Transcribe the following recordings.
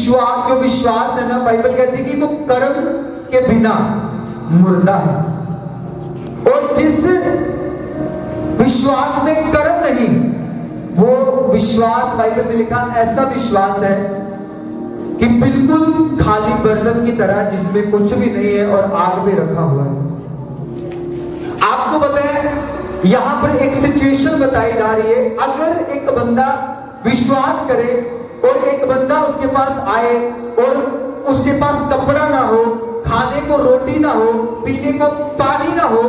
विश्वास, जो विश्वास है ना, बाइबल कहती है कि वो कर्म के बिना मुर्दा है। और जिस विश्वास में कर्म नहीं, वो विश्वास, बाइबल में लिखा, ऐसा विश्वास है कि बिल्कुल खाली बर्तन की तरह जिसमें कुछ भी नहीं है और आग में रखा हुआ है। आपको बताएं, यहां पर एक सिचुएशन बताई जा रही है। अगर एक बंदा विश्वास करे और एक बंदा उसके पास आए और उसके पास कपड़ा ना हो, खाने को रोटी ना हो, पीने को पानी ना हो,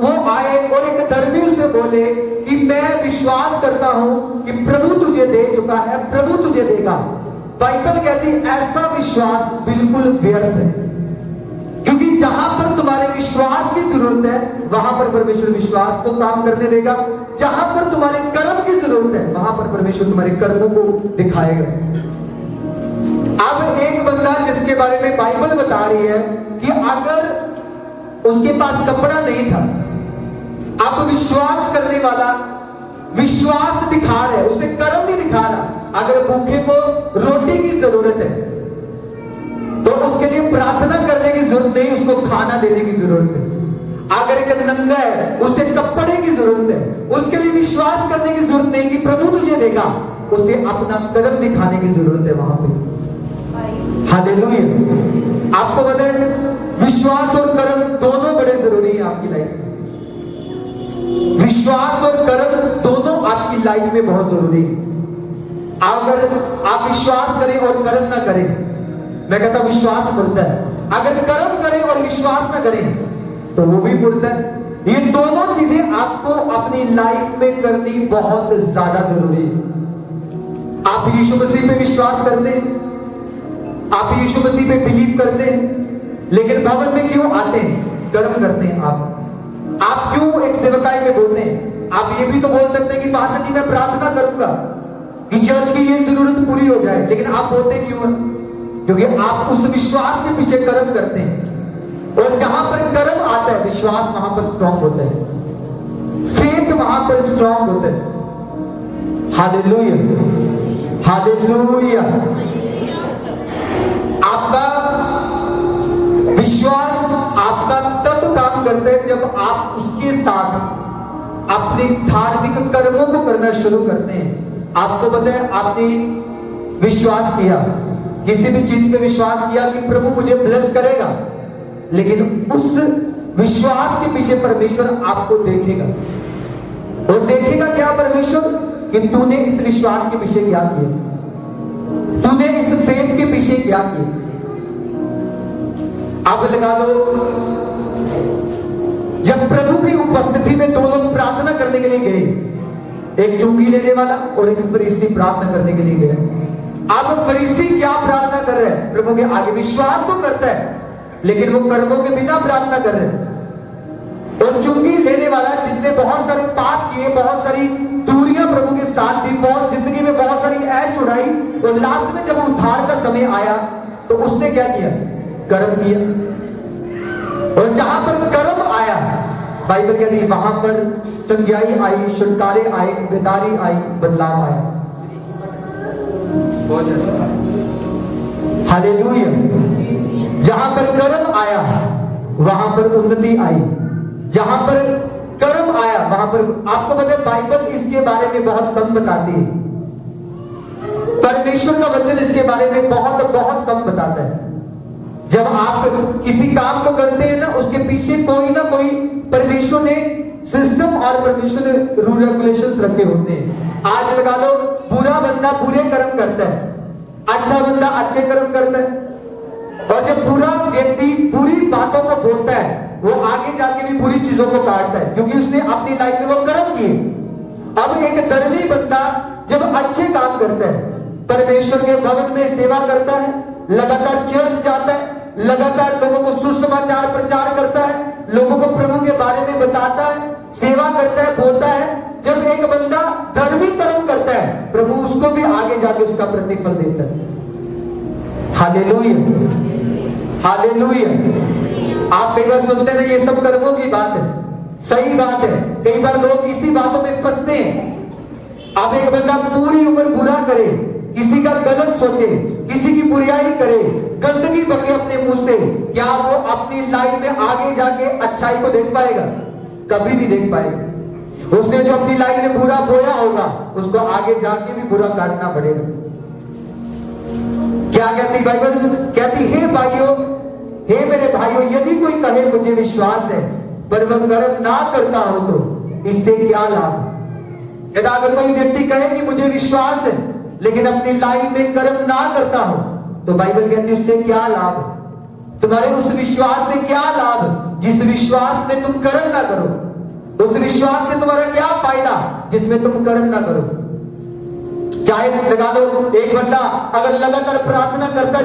वो आए और एक धर्मी उसे बोले कि मैं विश्वास करता हूं कि प्रभु तुझे दे चुका है, प्रभु तुझे देगा। बाइबल कहती ऐसा विश्वास बिल्कुल व्यर्थ है, क्योंकि जहां पर तुम्हारे विश्वास की जरूरत है वहां पर परमेश्वर विश्वास को काम करने देगा। जहां पर तुम्हारे कर्म की जरूरत है वहां पर परमेश्वर तुम्हारे कर्मों को दिखाएगा। अब एक बंदा जिसके बारे में बाइबल बता रही है कि अगर उसके पास कपड़ा नहीं था, अब विश्वास करने वाला विश्वास दिखा रहा है, उसे कर्म नहीं दिखा रहा। अगर भूखे को रोटी की जरूरत है तो उसके लिए प्रार्थना करने की जरूरत नहीं, उसको खाना देने की जरूरत है। अगर एक नंगा है, उसे कपड़े की जरूरत है, उसके लिए विश्वास करने की जरूरत नहीं कि प्रभु तुझे देगा, उसे अपना कर्म दिखाने की जरूरत है वहां पे। हालेलुया। आपको बताएं, विश्वास और कर्म दोनों बड़े जरूरी हैं आपकी लाइफ में। विश्वास और कर्म दोनों आपकी लाइफ में बहुत जरूरी है। अगर आप विश्वास करें और कर्म ना करें, मैं कहता हूं विश्वास मुर्दा है। अगर कर्म करें और विश्वास ना करें तो वो भी मुर्दा है। ये दोनों चीजें आपको अपनी लाइफ में करनी बहुत ज्यादा जरूरी है। आप यीशु मसीह पे विश्वास करते हैं, आप यीशु मसीह पे बिलीव करते हैं, लेकिन भवन में क्यों आते हैं? कर्म करते हैं। आप क्यों एक सेवकाई में बोलते हैं? आप ये भी तो बोल सकते हैं कि पास्टर जी मैं प्रार्थना करूंगा कि चर्च की ये जरूरत पूरी हो जाए, लेकिन आप बोलते क्यों हैं? क्योंकि आप उस विश्वास के पीछे कर्म करते हैं, और जहां पर कर्म आता है विश्वास वहां पर स्ट्रांग होता है, फेथ वहां पर स्ट्रांग होता है। Hallelujah, hallelujah. आपका विश्वास आपका तब काम करता है जब आप उसके साथ अपने धार्मिक कर्मों को करना शुरू करते हैं। आपको पता है, आपने विश्वास किया, किसी भी चीज पे विश्वास किया कि प्रभु मुझे ब्लेस करेगा, लेकिन उस विश्वास के पीछे परमेश्वर आपको देखेगा। और देखेगा क्या परमेश्वर? कि तूने इस विश्वास के पीछे क्या किया, तूने इस फेथ के पीछे क्या किया। अब लगा लो, जब प्रभु की उपस्थिति में दो लोग प्रार्थना करने के लिए गए, एक चुंगी लेने वाला और एक फरीसी प्रार्थना करने के लिए गया। अब फरीसी क्या प्रार्थना कर रहे हैं? प्रभु के आगे विश्वास तो करता है, लेकिन वो कर्मों के बिना प्रार्थना कर रहे हैं। और चुंगी लेने वाला जिसने बहुत सारे पाप किए, बहुत सारी दूरियां प्रभु के साथ दी, बहुत जिंदगी में बहुत सारी ऐश उड़ाई, और लास्ट में जब उद्धार का समय आया तो उसने क्या किया? कर्म किया। और जहां पर कर्म आया, बाइबल कहती है वहां पर चंगियाई आई, छुटकारे आए, बेदारी आई, बदलाव आया। हालेलुया। जहां पर कर्म आया वहां पर उन्नति आई, जहां पर कर्म आया वहां पर, आपको पता है बाइबल इसके बारे में बहुत कम बताती है। परमेश्वर का वचन इसके बारे में बहुत बहुत कम बताता है। जब आप किसी काम को करते हैं ना, उसके पीछे कोई ना कोई परमेश्वर ने सिस्टम और परमेश्वर ने रूल रेगुलेशंस रखे होते हैं। आज लगा लो, बुरा बंदा बुरे कर्म करता है, अच्छा बंदा अच्छे कर्म करता है। और जब बुरा व्यक्ति बुरी बातों को बोलता है, वो आगे जाके भी बुरी चीजों को काटता है, क्योंकि उसने अपनी लाइफ में वो कर्म किए। अब एक धर्मी बंदा जब अच्छे काम करता है, परमेश्वर के भवन में सेवा करता है, लगातार चर्च जाता है, लगातार लोगों को सुसमाचार प्रचार करता है, लोगों को प्रभु के बारे में बताता है, सेवा करता है, बोलता है। जब एक बंदा धर्मी कर्म करता है, प्रभु उसको भी आगे जाके उसका प्रतिफल देता है। Hallelujah, hallelujah. आप कई बार सुनते हैं ये सब कर्मों की बात है, सही बात है। कई बार लोग इसी बातों में फंसते हैं। अब एक बंदा पूरी उम्र बुरा करे, किसी का गलत सोचे, किसी की बुराई बुराई करे, गंदगी बके अपने मुंह से, क्या वो अपनी लाइफ में आगे जाके अच्छाई को देख पाएगा? कभी नहीं देख पाएगा। उसने जो अपनी लाइफ में बुरा बोया होगा, उसको आगे जाके भी बुरा काटना पड़ेगा। क्या कहती बाइबल? कहती, हे भाइयों, हे मेरे भाइयों, यदि कोई कहे मुझे विश्वास है पर वह कर्म ना करता हो तो इससे क्या लाभ? यदि अगर कोई व्यक्ति कहे कि मुझे विश्वास है लेकिन अपनी लाइफ में कर्म ना करता हो, तो बाइबल कहती है उससे क्या लाभ? तुम्हारे उस विश्वास से क्या लाभ जिस विश्वास में तुम कर्म ना करो? उस विश्वास से तुम्हारा क्या फायदा जिसमें तुम कर्म ना करो? चाहे लगा लो, एक बंदा अगर लगातार प्रार्थना करता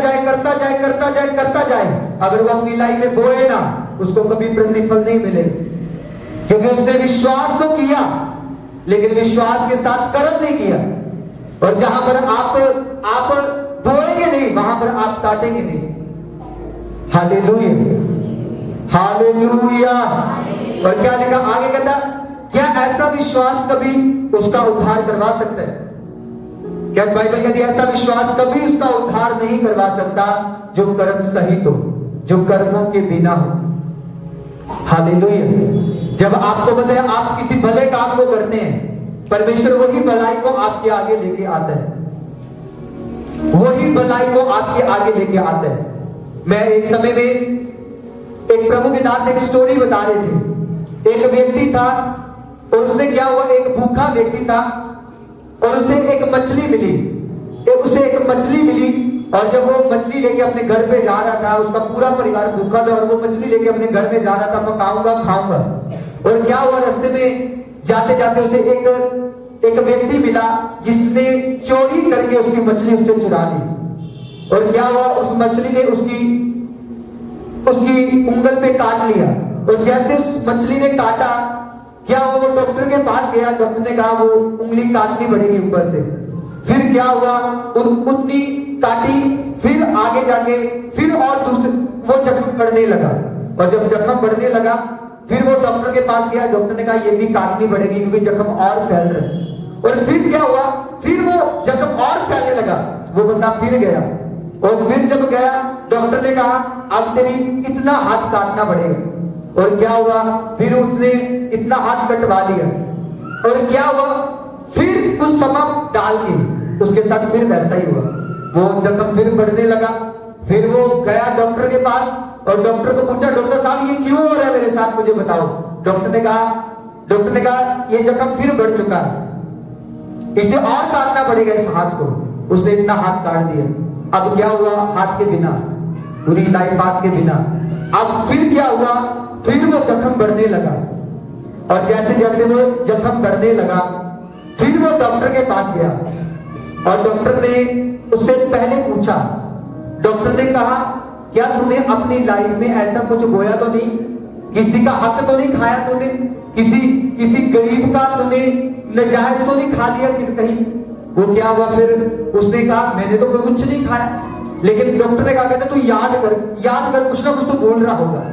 जाए, अगर वो अपनी लाइफ में बोए ना, उसको कभी प्रतिफल नहीं मिलेगा, क्योंकि उसने विश्वास तो किया लेकिन विश्वास के साथ कर्म नहीं किया। और जहां पर आप बोएंगे नहीं, वहां पर आप काटेंगे नहीं। Hallelujah, hallelujah. और क्या लिखा आगे? कहता, क्या ऐसा विश्वास कभी उसका उद्धार करवा सकता है? क्या बाइबल कहती है ऐसा विश्वास कभी उसका उद्धार नहीं करवा सकता जो कर्म सहित हो, जो कर्मों के बिना हो। हालेलुया। जब आपको बताया आप किसी भले काम को करते हैं, परमेश्वर वही भलाई को आपके आगे लेके आता है, वही भलाई को आपके आगे लेके आता है। मैं एक समय में एक प्रभु के दास एक स्टोरी बता रहे थे। एक व्यक्ति था और उसने क्या हुआ, एक भूखा व्यक्ति था और उसे एक मछली मिली, और जब वो मछली लेके अपने घर पे जा रहा था, उसका पूरा परिवार भूखा था और वो मछली लेके अपने घर में जा रहा था, पकाऊंगा खाऊंगा। और क्या हुआ, रास्ते में जाते जाते उसे एक व्यक्ति मिला जिसने चोरी करके उसकी मछली उससे चुरा ली। और क्या हुआ, उस मछली ने उसकी उंगल पे काट लिया। और जैसे उस मछली ने काटा, क्या हुआ, वो डॉक्टर के पास गया। डॉक्टर ने कहा वो उंगली काटनी पड़ेगी ऊपर से। फिर क्या हुआ, उतनी काटी, फिर आगे जाके फिर और दूसरे वो जख्म बढ़ने लगा। और जब जख्म बढ़ने लगा, फिर वो डॉक्टर के पास गया। डॉक्टर ने कहा ये भी काटनी पड़ेगी क्योंकि जख्म और फैल रहा है। और फिर क्या हुआ, फिर वो जख्म और फैलने लगा। वो बंदा फिर गया, और फिर जब गया, डॉक्टर ने कहा अब तेरी इतना हाथ काटना पड़ेगा। और क्या हुआ, फिर उसने इतना हाथ कटवा लिया। और क्या हुआ, फिर कुछ समय डाल के उसके साथ फिर वैसा ही हुआ। वो जख्म फिर बढ़ने लगा। फिर वो गया डॉक्टर के पास और डॉक्टर को पूछा, डॉक्टर साहब ये क्यों हो रहा है मेरे साथ, मुझे बताओ। डॉक्टर ने कहा ये जख्म फिर बढ़ चुका है, इसे और काटना पड़ेगा इस हाथ को। उसने इतना हाथ काट दिया। अब क्या हुआ, हाथ के बिना, पूरी लाइफ हाथ के बिना। अब फिर क्या हुआ, फिर वो जख्म बढ़ने लगा। और जैसे जैसे वो जख्म बढ़ने लगा, फिर वो डॉक्टर के पास गया और डॉक्टर ने उससे पहले पूछा। डॉक्टर ने कहा क्या तूने अपनी लाइफ में ऐसा कुछ बोया तो नहीं, किसी का हक तो नहीं खाया तूने, किसी गरीब का तूने नजायज तो नहीं खा लिया किसी कहीं? वो क्या हुआ, फिर उसने कहा मैंने तो कुछ नहीं खाया। लेकिन डॉक्टर ने कहा कहते तू याद कर कुछ ना कुछ तो बोल रहा होगा।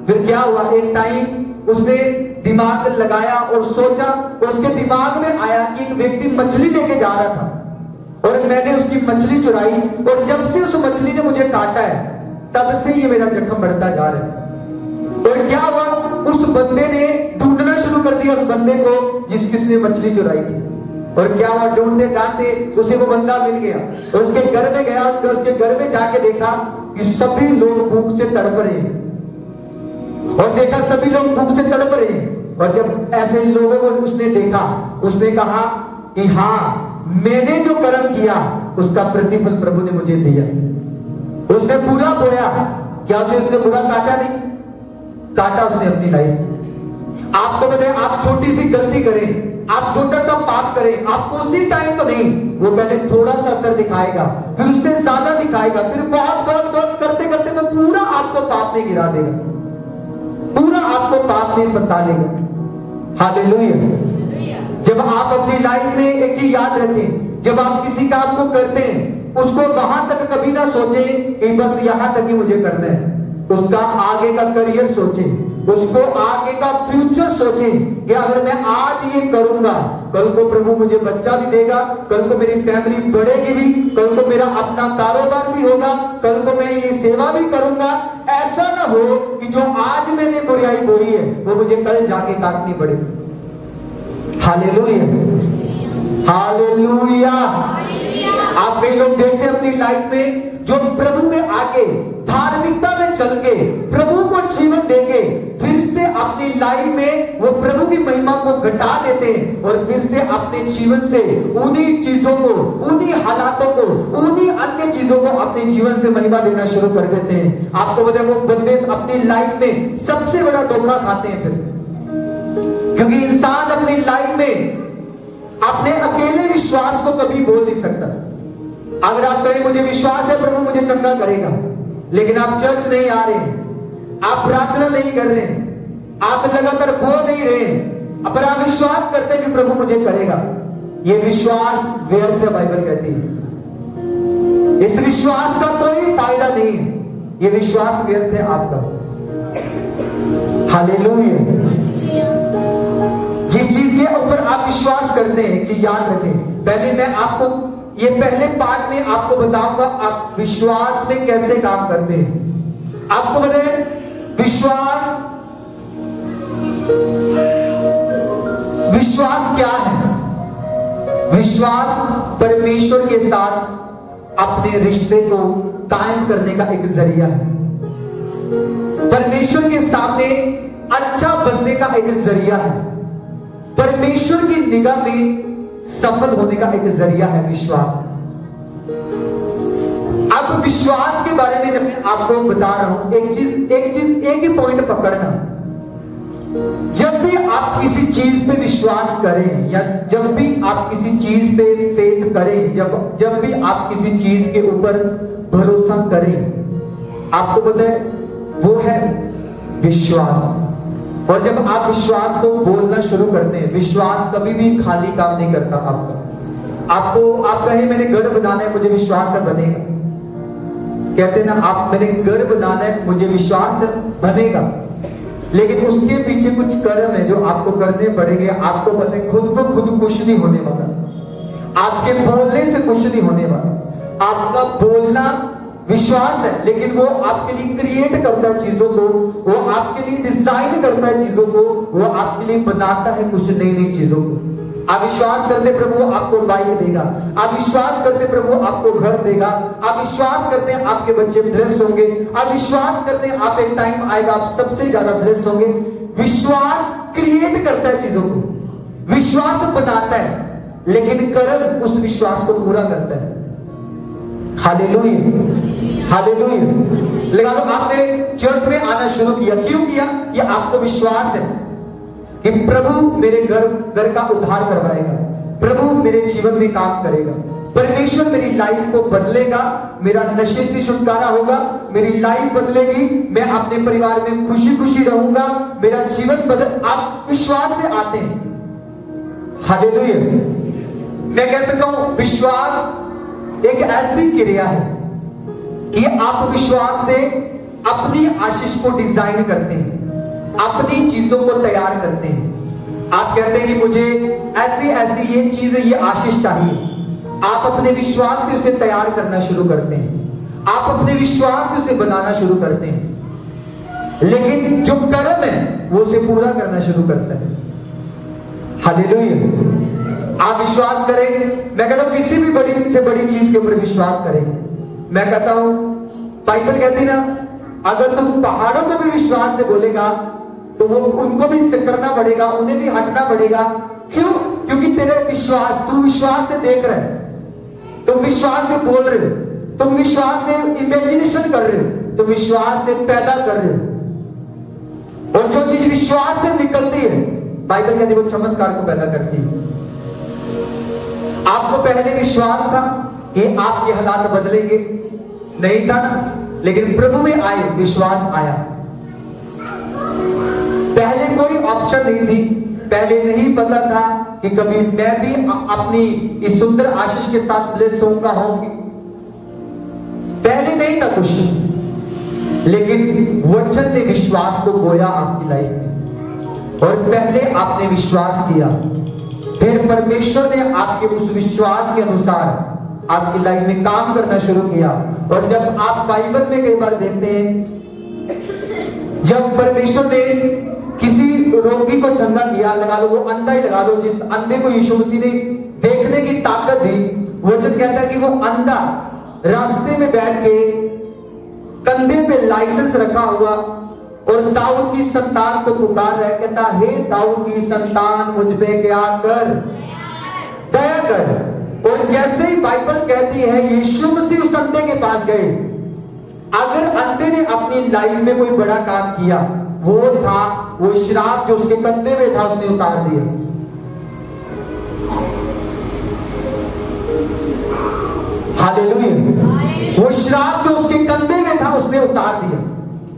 फिर क्या हुआ, एक टाइम उसने दिमाग लगाया और सोचा, और उसके दिमाग में आया कि एक व्यक्ति मछली लेके जा रहा था और मैंने उसकी मछली चुराई, और जब से उस मछली ने मुझे काटा है तब से ये मेरा जख्म बढ़ता जा रहा है। और क्या हुआ, उस बंदे ने ढूंढना शुरू कर दिया उस बंदे को जिसने मछली चुराई थी। और क्या हुआ, ढूंढते ढांढते उसे वो बंदा मिल गया और उसके घर में गया। उसके घर में जाके देखा कि सभी लोग भूख से तड़प रहे हैं, और देखा सभी लोग भूख से तड़प रहे हैं। और जब ऐसे लोगों को उसने देखा, उसने कहा कि हाँ मैंने जो कर्म किया उसका प्रतिफल प्रभु ने मुझे दिया। उसने बुरा बोया, क्या उसने बुरा काटा नहीं, काटा उसने अपनी लाइफ। आपको बताए, आप छोटी सी गलती करें, आप छोटा सा पाप करें, आपको उसी टाइम तो नहीं, वो पहले थोड़ा सा असर दिखाएगा, फिर उससे ज्यादा दिखाएगा, फिर बहुत करते करते तो पूरा आपको पाप में गिरा देगा, पूरा आपको पाप में फंसा लेगा। हालेलुया। जब आप अपनी लाइफ में एक चीज याद रखें, जब आप किसी काम को करते हैं उसको वहां तक कभी ना सोचें कि बस यहां तक ही मुझे करना है। उसका आगे का करियर सोचें, उसको आगे का फ्यूचर सोचे कि अगर मैं आज ये करूंगा, कल को प्रभु मुझे बच्चा भी देगा, कल को मेरी फैमिली बढ़ेगी भी, कल को मेरा अपना कारोबार भी होगा, कल को मैं ये सेवा भी करूंगा। ऐसा ना हो कि जो आज मैंने बुराई बोई है वो मुझे कल जाके काटनी पड़े। Hallelujah, hallelujah. आप कई लोग देखते हैं अपनी लाइफ में जो प्रभु में आके धार्मिकता में चल के प्रभु को जीवन देके फिर से अपनी लाइफ में वो प्रभु की महिमा को घटा देते हैं और फिर से अपने जीवन से उन्हीं चीजों को, उन्हीं हालातों को, उन्हीं अन्य चीजों को अपने जीवन से महिमा देना शुरू कर देते हैं। आपको बताए वो बंदे अपनी लाइफ में सबसे बड़ा धोखा खाते हैं फिर, क्योंकि इंसान अपनी लाइफ में अपने अकेले विश्वास को कभी बोल नहीं सकता। अगर आप कहें मुझे विश्वास है प्रभु मुझे चंगा करेगा, लेकिन आप चर्च नहीं आ रहे, आप प्रार्थना नहीं कर रहे, आप लगातार बोल नहीं रहे, पर आप विश्वास करते हैं कि प्रभु मुझे करेगा, ये विश्वास व्यर्थ है। बाइबल कहती है इस विश्वास का कोई फायदा नहीं है, ये विश्वास व्यर्थ है आपका। हालेलुया। जिस चीज के ऊपर आप विश्वास करते हैं, एक चीज याद रखें, पहले मैं आपको ये पहले पार्ट में आपको बताऊंगा आप विश्वास में कैसे काम करते हैं। आपको बताए विश्वास क्या है? विश्वास परमेश्वर के साथ अपने रिश्ते को कायम करने का एक जरिया है, परमेश्वर के सामने अच्छा बनने का एक जरिया है, परमेश्वर की निगाह में सफल होने का एक जरिया है विश्वास। अब विश्वास के बारे में जब मैं आपको बता रहा हूं, एक ही पॉइंट पकड़ना। जब भी आप किसी चीज पे विश्वास करें या जब भी आप किसी चीज पे फेथ करें, जब भी आप किसी चीज के ऊपर भरोसा करें, आपको पता है वो है विश्वास। और जब आप विश्वास को बोलना शुरू करते हैं, विश्वास कभी भी खाली काम नहीं करता आपका। आप कहें मैंने घर बनाना है मुझे विश्वास है बनेगा, कहते ना आप मैंने घर बनाना है मुझे विश्वास है बनेगा, लेकिन उसके पीछे कुछ कर्म है जो आपको करने पड़ेंगे। आपको पता है खुद को खुद कुछ नहीं होने वाला, आपके बोलने से कुछ नहीं होने वाला। आपका बोलना विश्वास है, लेकिन वो आपके लिए क्रिएट करता है चीजों को, वो आपके लिए डिजाइन करता है चीजों को, वो आपके लिए बनाता है कुछ नई नई चीजों को। आप विश्वास करते प्रभु आपको बाइक देगा, आप विश्वास करते प्रभु आपको घर देगा, आप विश्वास करते हैं आपके बच्चे ब्लेस होंगे, आप विश्वास करते हैं आप एक टाइम आएगा आप सबसे ज्यादा ब्लेस होंगे। विश्वास क्रिएट करता है चीजों को, विश्वास बनाता है, लेकिन कर्म उस विश्वास को पूरा करता है। Hallelujah, hallelujah. लगा लो आपने चर्च में आना शुरू किया, क्यों किया? ये आपको विश्वास है कि प्रभु मेरे घर का उद्धार करवाएगा, प्रभु मेरे जीवन में काम करेगा, परमेश्वर मेरी लाइफ को बदलेगा, मेरा नशे से छुटकारा होगा, मेरी लाइफ बदलेगी, मैं अपने परिवार में खुशी खुशी रहूंगा, मेरा जीवन बदल। आप विश्वास से आते हैं। हालेलुया। मैं कह सकता हूं विश्वास एक ऐसी क्रिया है कि आप विश्वास से अपनी आशीष को डिजाइन करते हैं, अपनी चीजों को तैयार करते हैं। आप कहते हैं कि मुझे ऐसी ऐसी ये चीज, ये आशीष चाहिए, आप अपने विश्वास से उसे तैयार करना शुरू करते हैं, आप अपने विश्वास से उसे बनाना शुरू करते हैं, लेकिन जो कर्म है वो उसे पूरा करना शुरू करता है। हालेलुया। आप विश्वास करें, मैं कहता हूं किसी भी बड़ी से बड़ी चीज के ऊपर विश्वास करें। मैं कहता हूं बाइबल कहती ना, अगर तुम पहाड़ों को भी विश्वास से बोलेगा तो वो उनको भी करना पड़ेगा, उन्हें भी हटना पड़ेगा। क्यों? क्योंकि तेरे विश्वास, तू विश्वास से देख रहे है, तुम विश्वास से बोल रहे हो, तुम विश्वास से इमेजिनेशन कर रहे हो, तुम विश्वास से पैदा कर रहे हो। और जो चीज विश्वास से निकलती है, बाइबल कहती है वो चमत्कार को पैदा करती है। आपको पहले विश्वास था कि आपके हालात बदलेंगे, नहीं था ना, लेकिन प्रभु में आए, विश्वास आया। पहले कोई ऑप्शन नहीं थी, पहले नहीं पता था कि कभी मैं भी अपनी इस सुंदर आशीष के साथ ब्लेस होऊंगा, होंगी। पहले नहीं था कुछ, लेकिन वचन ने विश्वास को बोया आपकी लाइफ में, और पहले आपने विश्वास किया, फिर परमेश्वर ने आपके उस विश्वास के अनुसार आपकी लाइफ में काम करना शुरू किया। और जब आप बाइबल में कई बार देखते हैं, जब परमेश्वर ने किसी रोगी को चंगा किया, लगा लो वो अंधा ही लगा लो, जिस अंधे को यीशु मसीह ने देखने की ताकत दी, वचन कहता है कि वो अंधा रास्ते में बैठ के कंधे पे लाइसेंस रखा हुआ और दाऊद की संतान को पुकार रहा है, कहता हे दाऊद की संतान मुझ पे क्या कर, दया कर। और जैसे ही बाइबल कहती है यीशु मसीह उस अंधे के पास गए, अगर अंधे ने अपनी लाइफ में कोई बड़ा काम किया, वो था वो श्राप जो उसके कंधे में था उसने उतार दिया। हालेलुया। वो श्राप जो उसके कंधे में था उसने उतार दिया।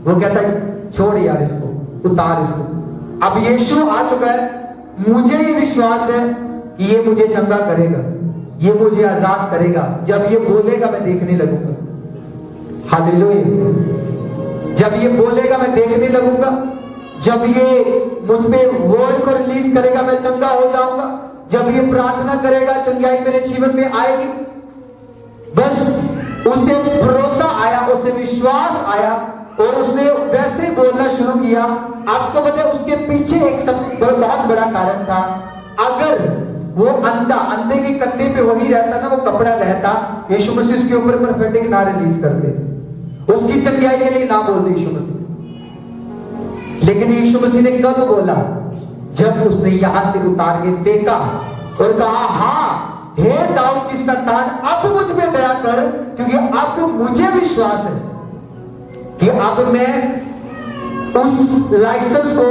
वो कहता है छोड़ यार इसको, उतार इसको। अब यीशु आ चुका है, मुझे ये विश्वास है कि ये मुझे चंगा करेगा, ये मुझे आजाद करेगा। जब ये बोलेगा मैं देखने लगूंगा। हालेलुया। जब ये बोलेगा मैं देखने लगूंगा, जब ये मुझ पे वर्ड को रिलीज करेगा मैं चंगा हो जाऊंगा, जब ये प्रार्थना करेगा चंगाई मेरे जीवन में आएगी। बस उसे भरोसा आया, उसे विश्वास आया और उसने वैसे बोलना शुरू किया। आपको पता है उसके पीछे एक बहुत बड़ा कारण था। अगर वो अंधे के कंधे पे वही रहता ना, वो कपड़ा रहता, यीशु मसीह उसके ऊपर प्रोफेटिक ना रिलीज करते, उसकी चंगाई के लिए ना बोलते यीशु मसीह। लेकिन यीशु मसीह ने कब बोला? जब उसने यहां से उतार के फेंका और कहा हाँ हे दाऊद की संतान अब मुझ पे दया कर, क्योंकि अब मुझे विश्वास है कि अब मैं उस लाइसेंस को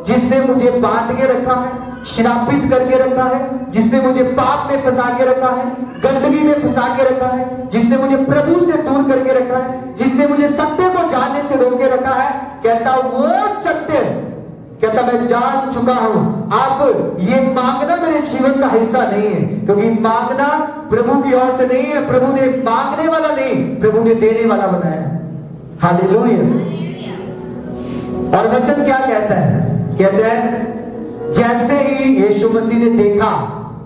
जिसने मुझे बांध के रखा है, श्रापित करके रखा है, जिसने मुझे पाप में फंसा के रखा है, गंदगी में फंसा के रखा है, जिसने मुझे प्रभु से दूर करके रखा है, जिसने मुझे सत्य को जानने से रोक के रखा है, कहता वो सत्य, कहता मैं जान चुका हूं। अब ये मांगना मेरे जीवन का हिस्सा नहीं है, क्योंकि मांगना प्रभु की ओर से नहीं है। प्रभु ने मांगने वाला नहीं, प्रभु ने देने वाला बनाया। हालेलुया। और वचन क्या कहता है? कहता है जैसे ही यीशु मसीह ने देखा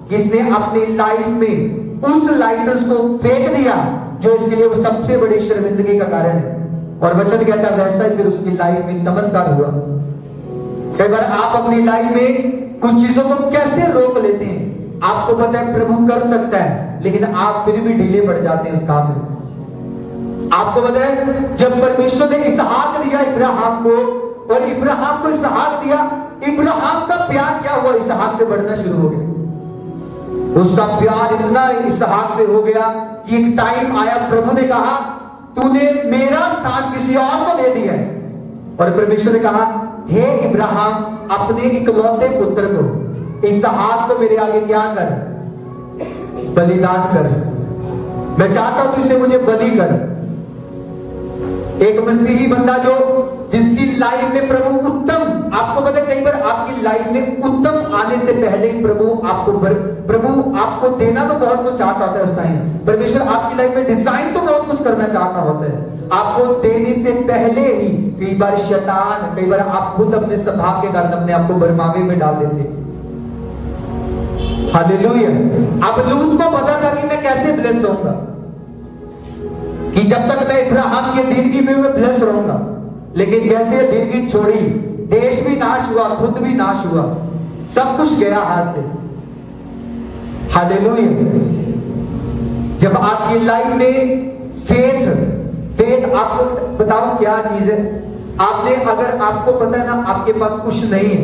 कि इसने अपनी लाइफ में उस लाइसेंस को फेंक दिया जो इसके लिए वो सबसे बड़ी शर्मिंदगी का कारण है, और वचन कहता है वैसा ही फिर उसकी लाइफ में चमत्कार हुआ। कई बार आप अपनी लाइफ में कुछ चीजों को कैसे रोक लेते हैं, आपको पता है प्रभु कर सकता है, लेकिन आप फिर भी ढीले पड़ जाते हैं उस काम में। आपको पता है जब परमेश्वर ने इसहाक दिया इब्राहिम को, और इब्राहिम को इसहाक दिया, इब्राहिम का प्यार क्या हुआ? इसहाक से बढ़ना शुरू हो गया। उसका प्यार इतना इसहाक से हो गया कि एक टाइम आया, प्रभु ने कहा तूने मेरा स्थान किसी और को दे दिया है। और परमेश्वर ने कहा हे इब्राहिम अपने इकलौते पुत्र को इसहाक को मेरे आगे क्या कर, बलिदान कर। मैं चाहता हूं तू इसे मुझे बलि कर। एक मसीही बंदा जो जिसकी लाइफ में प्रभु उत्तम, आपको पता है कई बार आपकी लाइफ में उत्तम आने से पहले ही प्रभु आपको देना तो बहुत कुछ चाहता होता है। उस टाइम परमेश्वर आपकी लाइफ में डिजाइन तो बहुत कुछ करना चाहता होता है, आपको देने से पहले ही कई बार शैतान, कई बार आप खुद अपने स्वभाव के कारण अपने आपको बरमावे में डाल देते। हालेलुया। अब लूत को पता था कि मैं कैसे ब्लेस होऊंगा, कि जब तक मैं इब्राहिम के जिंदगी में मैं ब्लेस रहूंगा, लेकिन जैसे जिंदगी छोड़ी, देश भी नाश हुआ, खुद भी नाश हुआ, सब कुछ गया हाथ से। हालेलुया। जब आपकी लाइफ में फेथ आपको बताऊं क्या चीज है। आपने अगर आपको पता है ना आपके पास कुछ नहीं है,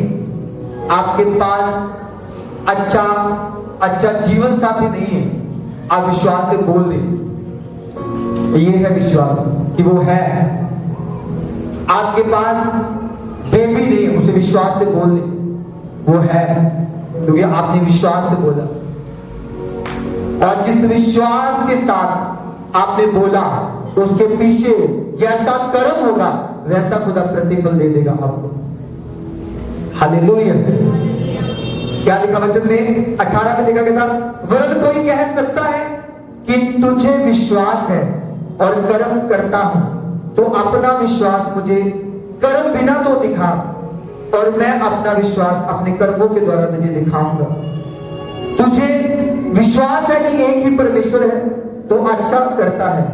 आपके पास अच्छा जीवन साथी नहीं है, आप विश्वास से बोल दें, ये है विश्वास कि वो है। आपके पास बेबी नहीं है, उसे विश्वास से बोल दे वो है, क्योंकि आपने विश्वास से बोला। और जिस विश्वास के साथ आपने बोला उसके पीछे जैसा कर्म होगा वैसा खुदा प्रतिफल दे देगा आपको। हालेलुया। क्या लिखा वचन में 18 में लिखा गया था, वरन कोई कह सकता है कि तुझे विश्वास है और कर्म करता हूं, तो अपना विश्वास मुझे कर्म बिना तो दिखा, और मैं अपना विश्वास अपने कर्मों के द्वारा तुझे दिखाऊंगा। तुझे विश्वास है कि एक ही परमेश्वर है तो अच्छा करता है।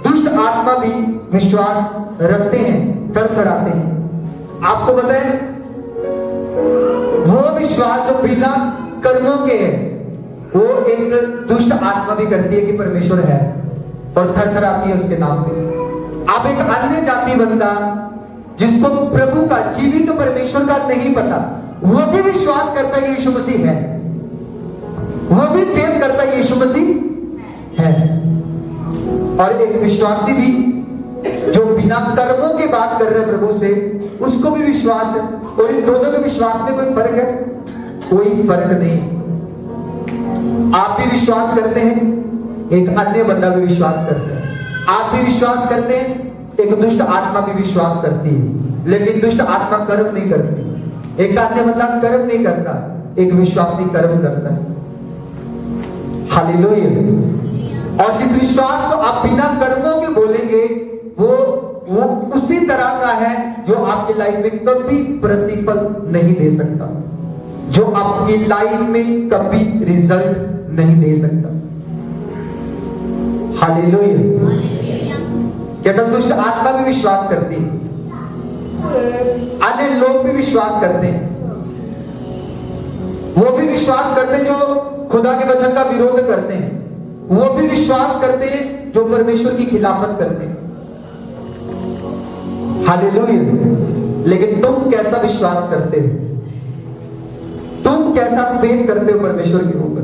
दुष्ट आत्मा भी विश्वास रखते हैं, थरथराते हैं। आपको बताएं, वो विश्वास जो बिना कर्मों के है, वो एक दुष्ट आत्मा भी करती है कि परमेश्वर है, और थरथराती है उसके नाम पे। आप एक अन्य जाति बंदा जिसको प्रभु का, जीवित परमेश्वर का नहीं पता, वो भी विश्वास करता है कि यीशु मसीह है, वो भी फेथ करता है यीशु मसीह है। और एक विश्वासी भी जो बिना कर्मों के बात कर रहे हैं प्रभु से, उसको भी विश्वास है। और इन दोनों के विश्वास में कोई फर्क है? कोई फर्क नहीं। आप भी विश्वास करते हैं, एक अन्य बंदा भी विश्वास करता है। आप भी विश्वास करते हैं, एक दुष्ट आत्मा भी विश्वास करती है, लेकिन दुष्ट आत्मा कर्म नहीं करती। एक अन्य बंदा कर्म नहीं करता, एक विश्वासी कर्म करता है। हालेलुया। और जिस विश्वास को आप बिना कर्मों के बोलेंगे, वो उसी तरह का है जो आपकी लाइफ में कभी प्रतिफल नहीं दे सकता, जो आपकी लाइफ में कभी रिजल्ट नहीं दे सकता। हालेलुया। कहता दुष्ट आत्मा भी विश्वास करती है, अन्य लोग भी विश्वास करते हैं। वो भी विश्वास करते हैं जो खुदा के वचन का विरोध करते हैं, वो भी विश्वास करते हैं जो परमेश्वर की खिलाफत करते हैं। हालेलुया। लेकिन तुम कैसा विश्वास करते हो? तुम कैसा फेथ करते हो परमेश्वर के ऊपर?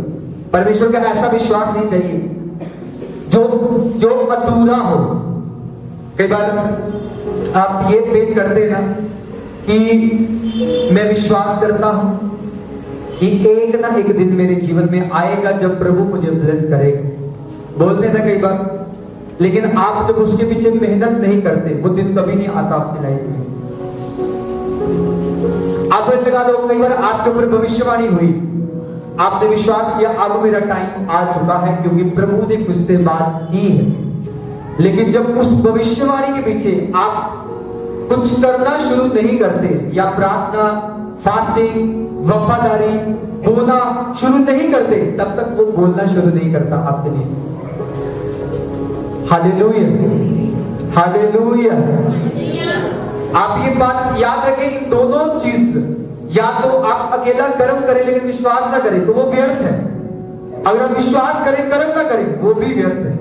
परमेश्वर का ऐसा विश्वास नहीं चाहिए जो अधूरा हो। कई बार आप ये फेथ करते ना कि मैं विश्वास करता हूं कि एक ना एक दिन मेरे जीवन में आएगा जब प्रभु मुझे ब्लेस करेगा, बोलते ना कई बार। लेकिन आप जब उसके पीछे मेहनत नहीं करते, वो दिन कभी नहीं आता आपकी लाइफ में। आप लगा लो, कई बार आपके ऊपर भविष्यवाणी हुई, आपने विश्वास किया अब मेरा टाइम आ चुका है क्योंकि प्रभु ने मुझसे बात की है। लेकिन जब उस भविष्यवाणी के पीछे आप कुछ करना शुरू नहीं करते, या प्रार्थना, फास्टिंग, वफादारी, बोलना शुरू नहीं करते, तब तक वो बोलना शुरू नहीं करता आपके लिए। Hallelujah, hallelujah. आप ये बात याद रखें कि दोनों चीज, या तो आप अकेला कर्म करें लेकिन विश्वास ना करें तो वो व्यर्थ है। अगर आप विश्वास करें कर्म ना करें वो भी व्यर्थ है।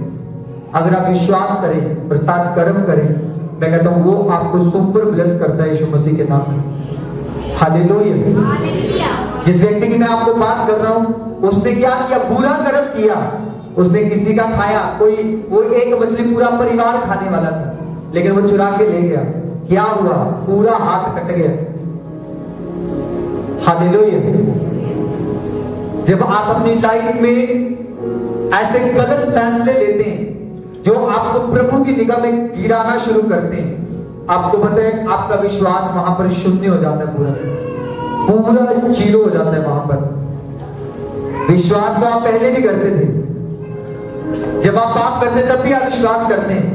अगर आप विश्वास करें और साथ कर्म करें, मैं कहता हूं वो आपको सुपर ब्लेस करता है यीशु मसीह के नाम में। हालेलुया। जिस व्यक्ति की मैं आपको बात कर रहा हूं, उसने क्या किया? बुरा कर्म किया। उसने किसी का खाया, वो एक मछली पूरा परिवार खाने वाला था, लेकिन वो चुरा के ले गया। क्या हुआ? पूरा हाथ कट गया। हालेलुया। जब आप अपनी लाइफ में ऐसे गलत फैसले लेते हैं जो आपको प्रभु की निगाह में गिराना शुरू करते हैं, आपको पता है आपका विश्वास वहां पर शून्य हो जाता है, पूरा जीरो हो जाता है। वहां पर विश्वास तो आप पहले भी करते थे, जब आप पाप करते तब भी आप विश्वास करते हैं,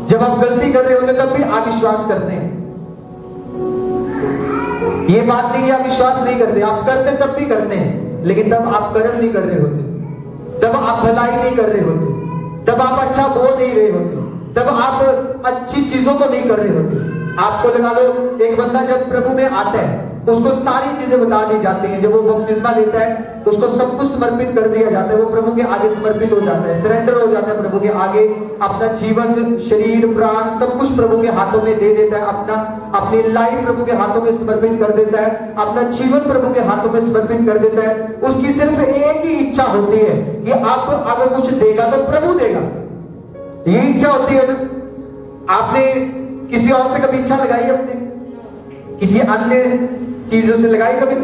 जब आप गलती कर रहे होते तब भी आप विश्वास करते हैं। ये बात नहीं कि आप विश्वास नहीं करते, आप करते तब भी करते हैं, लेकिन तब आप कर्म नहीं कर रहे होते, तब आप भलाई नहीं कर रहे होते, तब आप अच्छा बोल नहीं रहे होते, तब आप अच्छी चीजों को नहीं कर रहे होते। आपको लगा लो, एक बंदा जब प्रभु में आता है उसको सारी चीजें बता दी जाती हैं। जब वो बपतिस्मा लेता है उसको सब कुछ समर्पित कर दिया जाता है, वो प्रभु के आगे समर्पित हो जाता है, सरेंडर हो जाता है प्रभु के आगे। अपना जीवन, शरीर, प्राण सब कुछ प्रभु के हाथों में दे देता है, अपनी लाइफ प्रभु के हाथों में समर्पित कर देता है, अपना जीवन प्रभु के हाथों में समर्पित कर देता है। उसकी सिर्फ एक ही इच्छा होती है कि आप अगर कुछ देगा तो प्रभु देगा। ये इच्छा होती है ना। आपने किसी और से कभी इच्छा लगाई? अपने किसी अन्य चीजों से लगाई कभी?